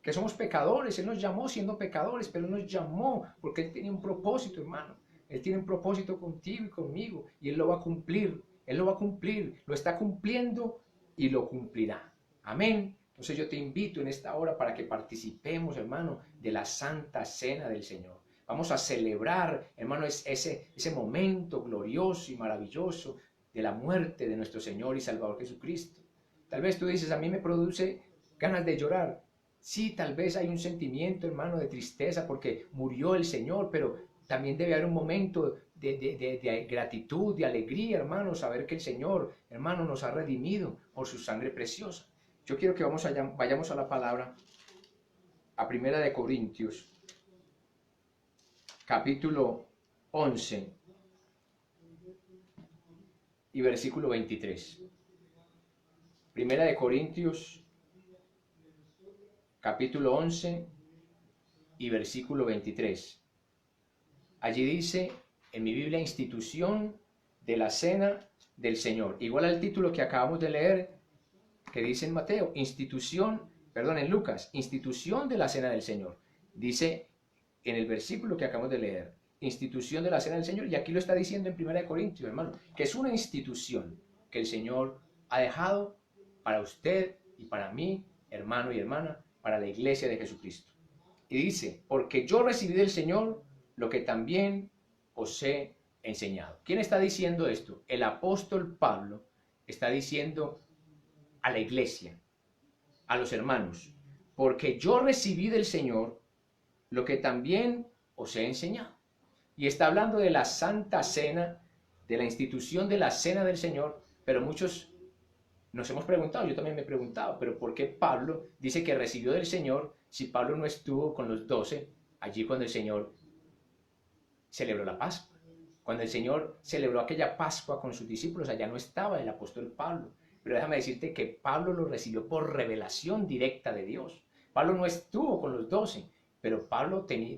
que somos pecadores. Él nos llamó siendo pecadores, pero Él nos llamó porque Él tenía un propósito, hermano. Él tiene un propósito contigo y conmigo, y Él lo va a cumplir. Él lo va a cumplir, lo está cumpliendo y lo cumplirá. Amén. Entonces yo te invito en esta hora para que participemos, hermano, de la Santa Cena del Señor. Vamos a celebrar, hermano, ese momento glorioso y maravilloso de la muerte de nuestro Señor y Salvador Jesucristo. Tal vez tú dices, a mí me produce ganas de llorar. Sí, tal vez hay un sentimiento, hermano, de tristeza porque murió el Señor, pero también debe haber un momento de gratitud, de alegría, hermano, saber que el Señor, hermano, nos ha redimido por su sangre preciosa. Yo quiero que vayamos a la palabra, a 1 Corintios, capítulo 11 y versículo 23. 1 Corintios, capítulo 11 y versículo 23. Allí dice, en mi Biblia, institución de la cena del Señor. Igual al título que acabamos de leer, que dice en Mateo, en Lucas, institución de la cena del Señor. Dice en el versículo que acabamos de leer, institución de la cena del Señor, y aquí lo está diciendo en 1 Corintios, hermano, que es una institución que el Señor ha dejado para usted y para mí, hermano y hermana, para la iglesia de Jesucristo. Y dice, porque yo recibí del Señor lo que también os he enseñado. ¿Quién está diciendo esto? El apóstol Pablo está diciendo a la iglesia, a los hermanos, porque yo recibí del Señor lo que también os he enseñado. Y está hablando de la Santa Cena, de la institución de la Cena del Señor, pero muchos nos hemos preguntado, yo también me he preguntado, pero ¿por qué Pablo dice que recibió del Señor si Pablo no estuvo con los 12 allí cuando el Señor celebró la Pascua? Cuando el Señor celebró aquella Pascua con sus discípulos, allá no estaba el apóstol Pablo. Pero déjame decirte que Pablo lo recibió por revelación directa de Dios. Pablo no estuvo con los 12, pero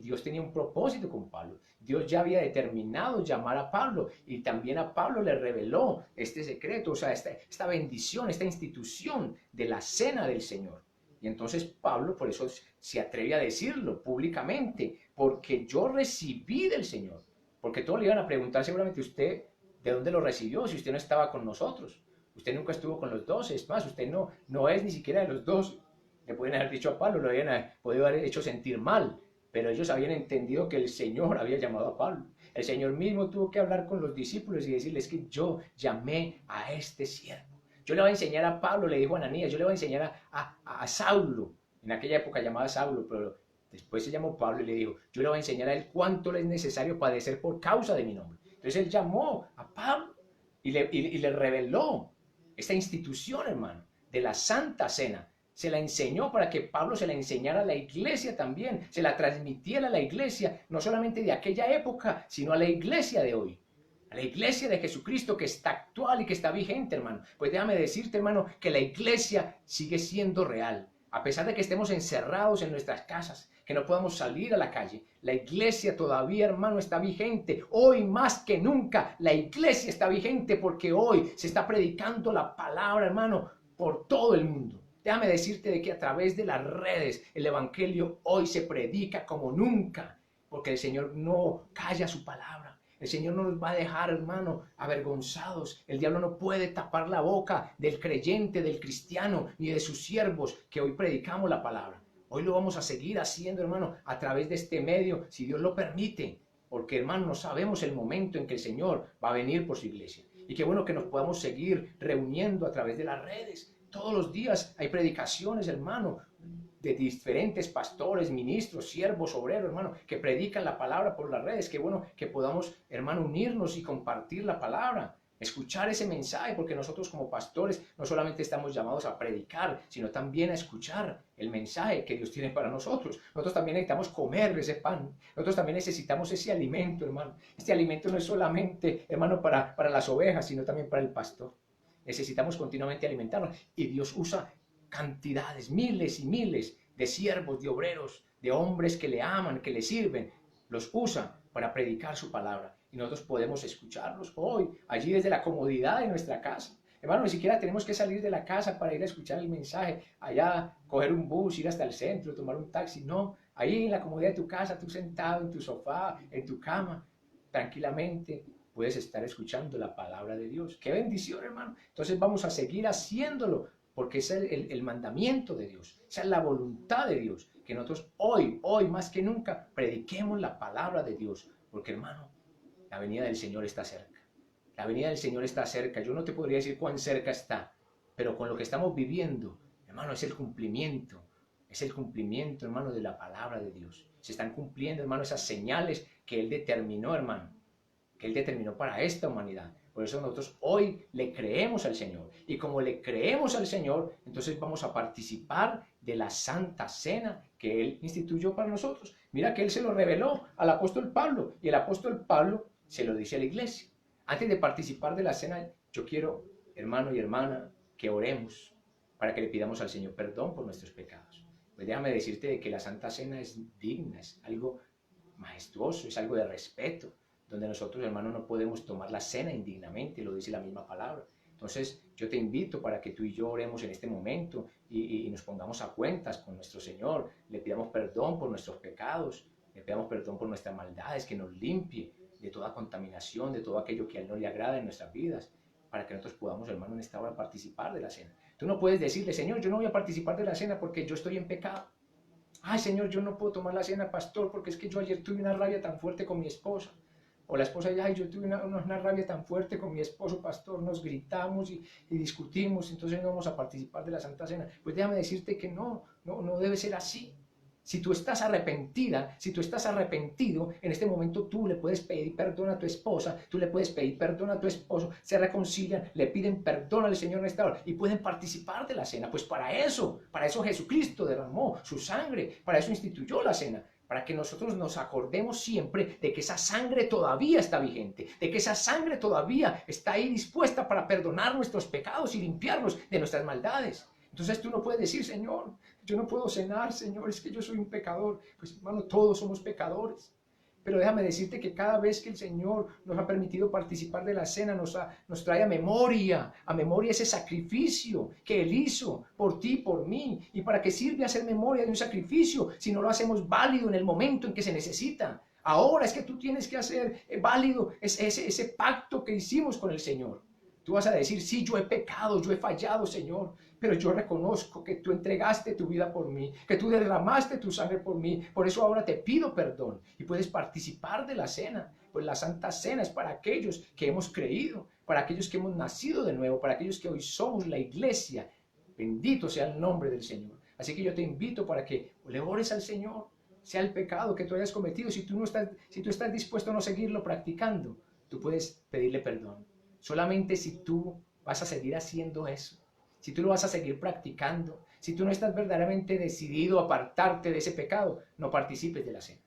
Dios tenía un propósito con Pablo. Dios ya había determinado llamar a Pablo y también a Pablo le reveló este secreto, o sea, esta bendición, esta institución de la cena del Señor. Y entonces Pablo por eso se atreve a decirlo públicamente, porque yo recibí del Señor. Porque todos le iban a preguntar seguramente, ¿usted de dónde lo recibió si usted no estaba con nosotros? Usted nunca estuvo con los 12, es más, usted no es ni siquiera de los 12. Le pueden haber dicho a Pablo, lo habían podido haber hecho sentir mal, pero ellos habían entendido que el Señor había llamado a Pablo. El Señor mismo tuvo que hablar con los discípulos y decirles que yo llamé a este siervo. Yo le voy a enseñar a Pablo, le dijo a Ananías, yo le voy a enseñar a Saulo, en aquella época llamada Saulo, pero después se llamó Pablo y le dijo, yo le voy a enseñar a él cuánto le es necesario padecer por causa de mi nombre. Entonces él llamó a Pablo y le reveló esta institución, hermano, de la Santa Cena. Se la enseñó para que Pablo se la enseñara a la iglesia también, se la transmitiera a la iglesia, no solamente de aquella época, sino a la iglesia de hoy. A la iglesia de Jesucristo que está actual y que está vigente, hermano. Pues déjame decirte, hermano, que la iglesia sigue siendo real. A pesar de que estemos encerrados en nuestras casas, que no podamos salir a la calle, la iglesia todavía, hermano, está vigente. Hoy más que nunca, la iglesia está vigente porque hoy se está predicando la palabra, hermano, por todo el mundo. Déjame decirte de que a través de las redes el evangelio hoy se predica como nunca, porque el Señor no calla su palabra. El Señor no nos va a dejar, hermano, avergonzados. El diablo no puede tapar la boca del creyente, del cristiano, ni de sus siervos que hoy predicamos la palabra. Hoy lo vamos a seguir haciendo, hermano, a través de este medio, si Dios lo permite. Porque, hermano, no sabemos el momento en que el Señor va a venir por su iglesia. Y qué bueno que nos podamos seguir reuniendo a través de las redes. Todos los días hay predicaciones, hermano, de diferentes pastores, ministros, siervos, obreros, hermano, que predican la palabra por las redes. Qué bueno que podamos, hermano, unirnos y compartir la palabra. escuchar ese mensaje, porque nosotros como pastores no solamente estamos llamados a predicar, sino también a escuchar el mensaje que Dios tiene para nosotros. Nosotros también necesitamos comer ese pan, nosotros también necesitamos ese alimento, hermano. Este alimento no es solamente, hermano, para las ovejas, sino también para el pastor. Necesitamos continuamente alimentarnos y Dios usa cantidades, miles y miles de siervos, de obreros, de hombres que le aman, que le sirven, los usa para predicar su palabra. Y nosotros podemos escucharlos hoy, allí desde la comodidad de nuestra casa. Hermano, ni siquiera tenemos que salir de la casa para ir a escuchar el mensaje, allá coger un bus, ir hasta el centro, tomar un taxi. No, ahí en la comodidad de tu casa, tú sentado en tu sofá, en tu cama, tranquilamente puedes estar escuchando la palabra de Dios. ¡Qué bendición, hermano! Entonces vamos a seguir haciéndolo, porque es el mandamiento de Dios, esa es la voluntad de Dios, que nosotros hoy más que nunca, prediquemos la palabra de Dios, porque hermano, la venida del Señor está cerca. La venida del Señor está cerca. Yo no te podría decir cuán cerca está, pero con lo que estamos viviendo, hermano, es el cumplimiento, hermano, de la palabra de Dios. Se están cumpliendo, hermano, esas señales que Él determinó, hermano, que Él determinó para esta humanidad. Por eso nosotros hoy le creemos al Señor. Y como le creemos al Señor, entonces vamos a participar de la Santa Cena que Él instituyó para nosotros. Mira que Él se lo reveló al apóstol Pablo. Y el apóstol Pablo se lo dice a la iglesia. Antes de participar de la cena, yo quiero, hermano y hermana, que oremos para que le pidamos al Señor perdón por nuestros pecados. Pues déjame decirte que la Santa Cena es digna, es algo majestuoso, es algo de respeto, donde nosotros, hermanos, no podemos tomar la cena indignamente, lo dice la misma palabra. Entonces, yo te invito para que tú y yo oremos en este momento y nos pongamos a cuentas con nuestro Señor, le pidamos perdón por nuestros pecados, le pidamos perdón por nuestras maldades, que nos limpie de toda contaminación, de todo aquello que a Él no le agrada en nuestras vidas, para que nosotros podamos, hermano, en esta hora participar de la cena. Tú no puedes decirle, Señor, yo no voy a participar de la cena porque yo estoy en pecado. Ay, Señor, yo no puedo tomar la cena, pastor, porque es que yo ayer tuve una rabia tan fuerte con mi esposa. O la esposa dice, ay, yo tuve una rabia tan fuerte con mi esposo, pastor, nos gritamos y discutimos, entonces no vamos a participar de la Santa Cena. Pues déjame decirte que no debe ser así. Si tú estás arrepentida, si tú estás arrepentido, en este momento tú le puedes pedir perdón a tu esposa, tú le puedes pedir perdón a tu esposo, se reconcilian, le piden perdón al Señor en esta hora y pueden participar de la cena. Pues para eso Jesucristo derramó su sangre, para eso instituyó la cena, para que nosotros nos acordemos siempre de que esa sangre todavía está vigente, de que esa sangre todavía está ahí dispuesta para perdonar nuestros pecados y limpiarnos de nuestras maldades. Entonces tú no puedes decir, Señor, yo no puedo cenar, Señor, es que yo soy un pecador. Pues hermano, todos somos pecadores. Pero déjame decirte que cada vez que el Señor nos ha permitido participar de la cena, nos trae a memoria ese sacrificio que Él hizo por ti, por mí. ¿Y para qué sirve hacer memoria de un sacrificio si no lo hacemos válido en el momento en que se necesita? Ahora es que tú tienes que hacer válido ese pacto que hicimos con el Señor. Tú vas a decir, sí, yo he pecado, yo he fallado, Señor, pero yo reconozco que tú entregaste tu vida por mí, que tú derramaste tu sangre por mí, por eso ahora te pido perdón y puedes participar de la cena. Pues la Santa Cena es para aquellos que hemos creído, para aquellos que hemos nacido de nuevo, para aquellos que hoy somos la iglesia. Bendito sea el nombre del Señor. Así que yo te invito para que le ores al Señor, sea el pecado que tú hayas cometido. Si tú estás dispuesto a no seguirlo practicando, tú puedes pedirle perdón. Solamente si tú vas a seguir haciendo eso, si tú lo vas a seguir practicando, si tú no estás verdaderamente decidido a apartarte de ese pecado, no participes de la cena.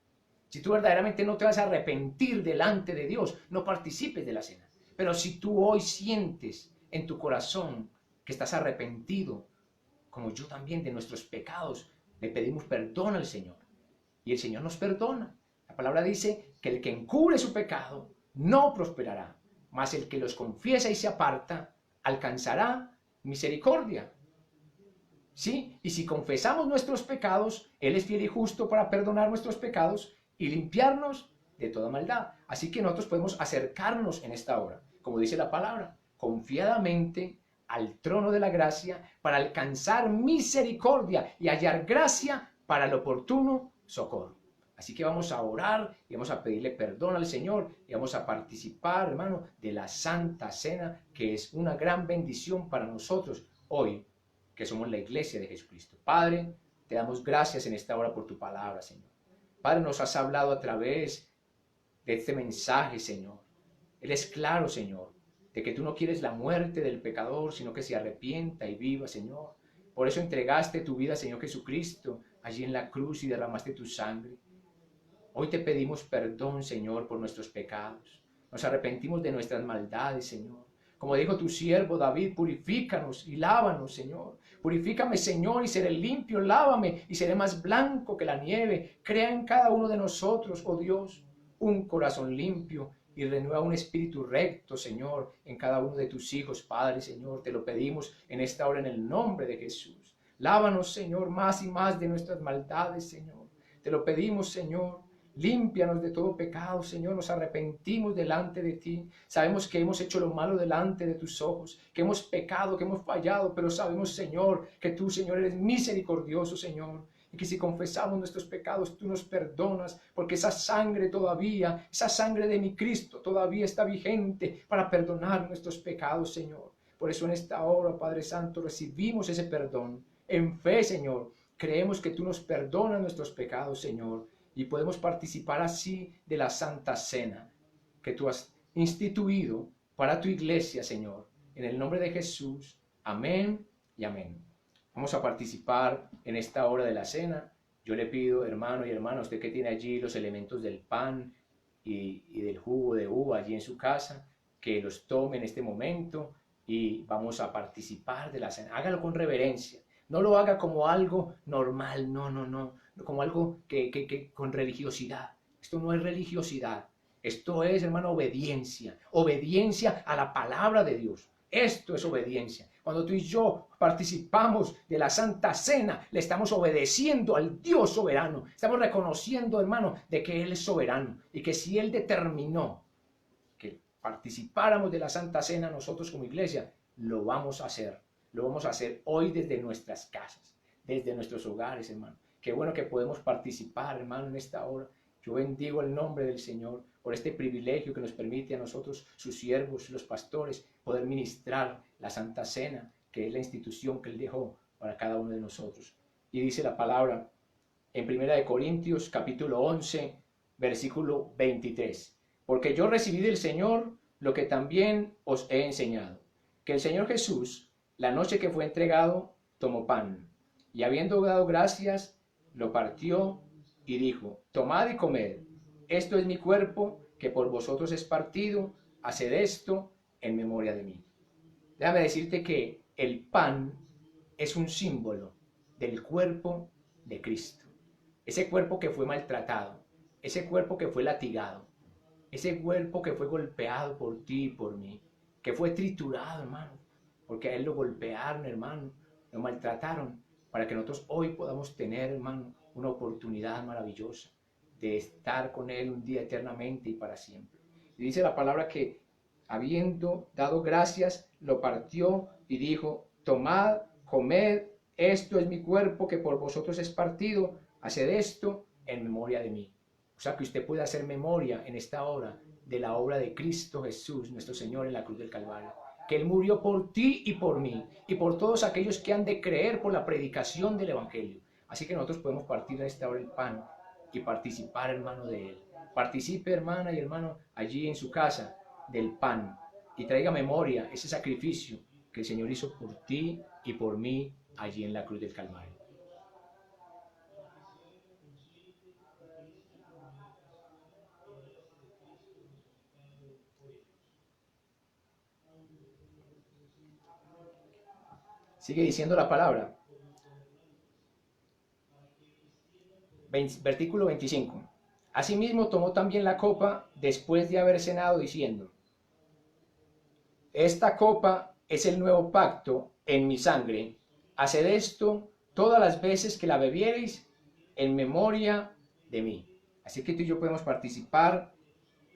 Si tú verdaderamente no te vas a arrepentir delante de Dios, no participes de la cena. Pero si tú hoy sientes en tu corazón que estás arrepentido, como yo también, de nuestros pecados, le pedimos perdón al Señor. Y el Señor nos perdona. La palabra dice que el que encubre su pecado no prosperará, mas el que los confiesa y se aparta alcanzará misericordia. ¿Sí? Y si confesamos nuestros pecados, Él es fiel y justo para perdonar nuestros pecados y limpiarnos de toda maldad. Así que nosotros podemos acercarnos en esta hora, como dice la palabra, confiadamente al trono de la gracia para alcanzar misericordia y hallar gracia para el oportuno socorro. Así que vamos a orar y vamos a pedirle perdón al Señor y vamos a participar, hermano, de la Santa Cena, que es una gran bendición para nosotros hoy, que somos la iglesia de Jesucristo. Padre, te damos gracias en esta hora por tu palabra, Señor. Padre, nos has hablado a través de este mensaje, Señor. Eres claro, Señor. de que tú no quieres la muerte del pecador, sino que se arrepienta y viva, Señor. Por eso entregaste tu vida, Señor Jesucristo, allí en la cruz y derramaste tu sangre. Hoy te pedimos perdón, Señor, por nuestros pecados. Nos arrepentimos de nuestras maldades, Señor. Como dijo tu siervo David, purifícanos y lávanos, Señor. Purifícame, Señor, y seré limpio. Lávame y seré más blanco que la nieve. Crea en cada uno de nosotros, oh Dios, un corazón limpio y renueva un espíritu recto, Señor, en cada uno de tus hijos, Padre, Señor. Te lo pedimos en esta hora en el nombre de Jesús. Lávanos, Señor, más y más de nuestras maldades, Señor. Te lo pedimos, Señor. Límpianos de todo pecado, Señor. Nos arrepentimos delante de ti. Sabemos que hemos hecho lo malo delante de tus ojos, que hemos pecado, que hemos fallado, pero sabemos, Señor, que tú, Señor, eres misericordioso, Señor. Y que si confesamos nuestros pecados, tú nos perdonas, porque esa sangre todavía, esa sangre de mi Cristo todavía está vigente para perdonar nuestros pecados, Señor. Por eso en esta hora, Padre Santo, recibimos ese perdón. En fe, Señor, creemos que tú nos perdonas nuestros pecados, Señor. Y podemos participar así de la Santa Cena que tú has instituido para tu iglesia, Señor. En el nombre de Jesús. Amén y amén. Vamos a participar en esta hora de la cena. Yo le pido, hermano y hermana, usted que tiene allí los elementos del pan y del jugo de uva allí en su casa, que los tome en este momento y vamos a participar de la cena. Hágalo con reverencia. No lo haga como algo normal, no, como algo que con religiosidad. Esto no es religiosidad. Esto es, hermano, obediencia. Obediencia a la palabra de Dios. Esto es obediencia. Cuando tú y yo participamos de la Santa Cena, le estamos obedeciendo al Dios soberano. Estamos reconociendo, hermano, de que Él es soberano y que si Él determinó que participáramos de la Santa Cena nosotros como iglesia, lo vamos a hacer. Lo vamos a hacer hoy desde nuestras casas, desde nuestros hogares, hermano. Qué bueno que podemos participar, hermano, en esta hora. Yo bendigo el nombre del Señor por este privilegio que nos permite a nosotros, sus siervos, los pastores, poder ministrar la Santa Cena, que es la institución que Él dejó para cada uno de nosotros. Y dice la palabra en 1 Corintios capítulo 11, versículo 23. Porque yo recibí del Señor lo que también os he enseñado, que el Señor Jesús, la noche que fue entregado, tomó pan, y habiendo dado gracias, lo partió y dijo: tomad y comed, esto es mi cuerpo, que por vosotros es partido, haced esto en memoria de mí. Déjame decirte que el pan es un símbolo del cuerpo de Cristo. Ese cuerpo que fue maltratado, ese cuerpo que fue latigado, ese cuerpo que fue golpeado por ti y por mí, que fue triturado, hermano, porque a Él lo golpearon, hermano, lo maltrataron, para que nosotros hoy podamos tener, hermano, una oportunidad maravillosa de estar con Él un día eternamente y para siempre. Y dice la palabra que, habiendo dado gracias, lo partió y dijo: tomad, comed, esto es mi cuerpo que por vosotros es partido, haced esto en memoria de mí. O sea que usted puede hacer memoria en esta hora de la obra de Cristo Jesús, nuestro Señor, en la cruz del Calvario. Que Él murió por ti y por mí, y por todos aquellos que han de creer por la predicación del Evangelio. Así que nosotros podemos partir a esta hora el pan y participar, hermano, de Él. Participe, hermana y hermano, allí en su casa del pan y traiga memoria ese sacrificio que el Señor hizo por ti y por mí allí en la cruz del Calvario. Sigue diciendo la palabra. Versículo 25. Asimismo tomó también la copa después de haber cenado, diciendo: esta copa es el nuevo pacto en mi sangre. Haced esto todas las veces que la bebiereis en memoria de mí. Así que tú y yo podemos participar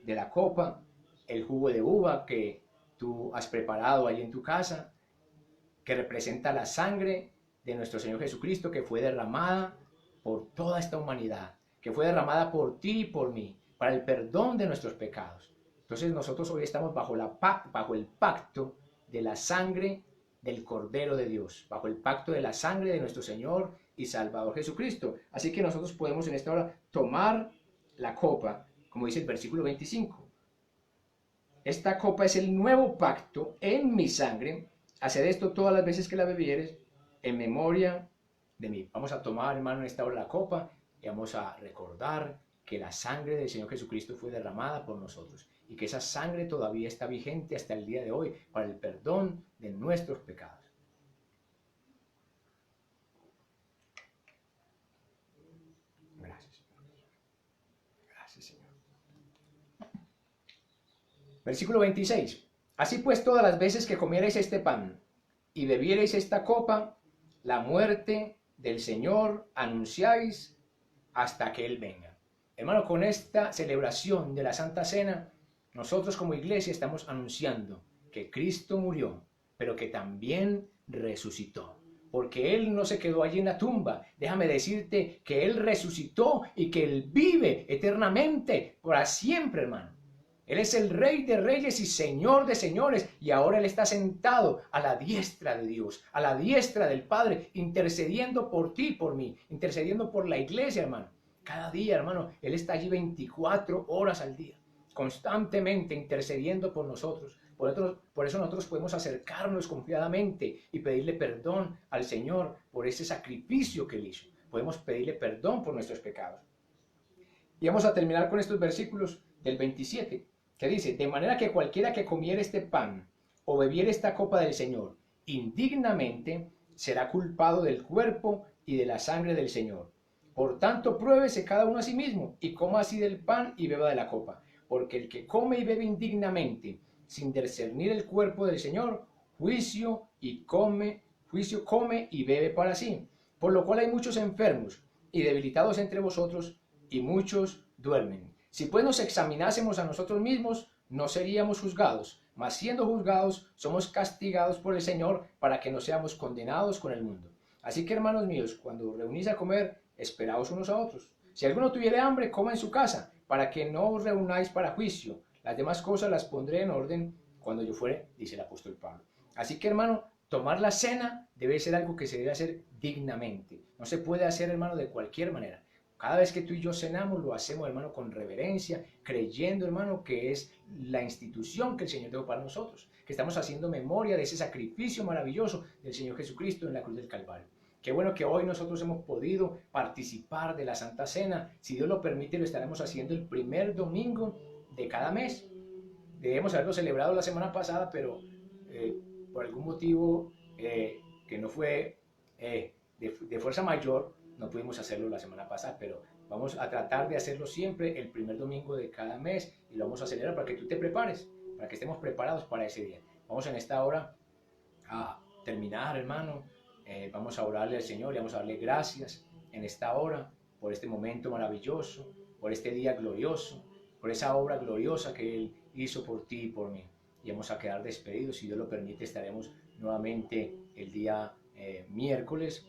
de la copa, el jugo de uva que tú has preparado ahí en tu casa, que representa la sangre de nuestro Señor Jesucristo, que fue derramada por toda esta humanidad, que fue derramada por ti y por mí, para el perdón de nuestros pecados. Entonces nosotros hoy estamos bajo el pacto de la sangre del Cordero de Dios, bajo el pacto de la sangre de nuestro Señor y Salvador Jesucristo. Así que nosotros podemos en esta hora tomar la copa, como dice el versículo 25. esta copa es el nuevo pacto en mi sangre. Haced esto todas las veces que la bebieres en memoria de mí. Vamos a tomar, hermano, en esta hora la copa y vamos a recordar que la sangre del Señor Jesucristo fue derramada por nosotros y que esa sangre todavía está vigente hasta el día de hoy para el perdón de nuestros pecados. Gracias, Señor. Gracias, Señor. Versículo 26. Así pues, todas las veces que comierais este pan y bebierais esta copa, la muerte del Señor anunciáis hasta que Él venga. Hermano, con esta celebración de la Santa Cena, nosotros como iglesia estamos anunciando que Cristo murió, pero que también resucitó. Porque Él no se quedó allí en la tumba. Déjame decirte que Él resucitó y que Él vive eternamente, para siempre, hermano. Él es el Rey de reyes y Señor de señores, y ahora Él está sentado a la diestra de Dios, a la diestra del Padre, intercediendo por ti y por mí, intercediendo por la iglesia, hermano. Cada día, hermano, Él está allí 24 horas al día, constantemente intercediendo por nosotros. Por eso nosotros podemos acercarnos confiadamente y pedirle perdón al Señor por ese sacrificio que Él hizo. Podemos pedirle perdón por nuestros pecados. Y vamos a terminar con estos versículos del 27. Que dice, de manera que cualquiera que comiere este pan o bebiere esta copa del Señor indignamente será culpado del cuerpo y de la sangre del Señor. Por tanto, pruébese cada uno a sí mismo y coma así del pan y beba de la copa. Porque el que come y bebe indignamente, sin discernir el cuerpo del Señor, juicio come y bebe para sí. Por lo cual hay muchos enfermos y debilitados entre vosotros, y muchos duermen. Si pues nos examinásemos a nosotros mismos, no seríamos juzgados, mas siendo juzgados, somos castigados por el Señor para que no seamos condenados con el mundo. Así que, hermanos míos, cuando reunís a comer, esperaos unos a otros. Si alguno tuviere hambre, coma en su casa, para que no os reunáis para juicio. Las demás cosas las pondré en orden cuando yo fuere, dice el apóstol Pablo. Así que, hermano, tomar la cena debe ser algo que se debe hacer dignamente. No se puede hacer, hermano, de cualquier manera. Cada vez que tú y yo cenamos, lo hacemos, hermano, con reverencia, creyendo, hermano, que es la institución que el Señor dejó para nosotros, que estamos haciendo memoria de ese sacrificio maravilloso del Señor Jesucristo en la cruz del Calvario. Qué bueno que hoy nosotros hemos podido participar de la Santa Cena. Si Dios lo permite, lo estaremos haciendo el primer domingo de cada mes. Debemos haberlo celebrado la semana pasada, pero por algún motivo que no fue de fuerza mayor, no pudimos hacerlo la semana pasada, pero vamos a tratar de hacerlo siempre el primer domingo de cada mes y lo vamos a celebrar para que tú te prepares, para que estemos preparados para ese día. Vamos en esta hora a terminar, hermano. Vamos a orarle al Señor y vamos a darle gracias en esta hora por este momento maravilloso, por este día glorioso, por esa obra gloriosa que Él hizo por ti y por mí. Y vamos a quedar despedidos. Si Dios lo permite, estaremos nuevamente el día miércoles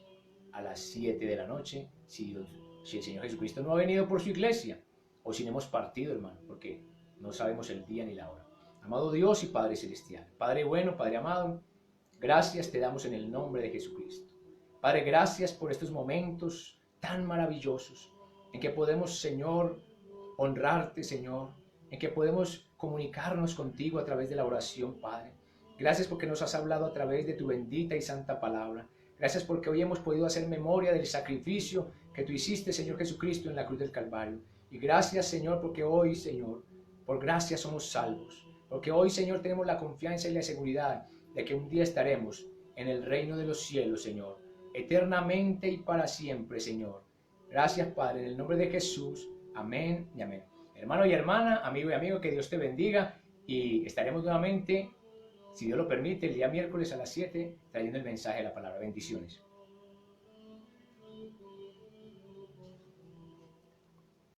a las 7 de la noche, si el Señor Jesucristo no ha venido por su iglesia, o si no hemos partido, hermano, porque no sabemos el día ni la hora. Amado Dios y Padre Celestial, Padre bueno, Padre amado, gracias te damos en el nombre de Jesucristo. Padre, gracias por estos momentos tan maravillosos, en que podemos, Señor, honrarte, Señor, en que podemos comunicarnos contigo a través de la oración, Padre. Gracias porque nos has hablado a través de tu bendita y santa palabra. Gracias porque hoy hemos podido hacer memoria del sacrificio que tú hiciste, Señor Jesucristo, en la cruz del Calvario. Y gracias, Señor, porque hoy, Señor, por gracia somos salvos. Porque hoy, Señor, tenemos la confianza y la seguridad de que un día estaremos en el reino de los cielos, Señor, eternamente y para siempre, Señor. Gracias, Padre, en el nombre de Jesús. Amén y amén. Hermano y hermana, amigo y amigo, que Dios te bendiga y estaremos nuevamente, si Dios lo permite, el día miércoles a las 7, trayendo el mensaje de la palabra. Bendiciones.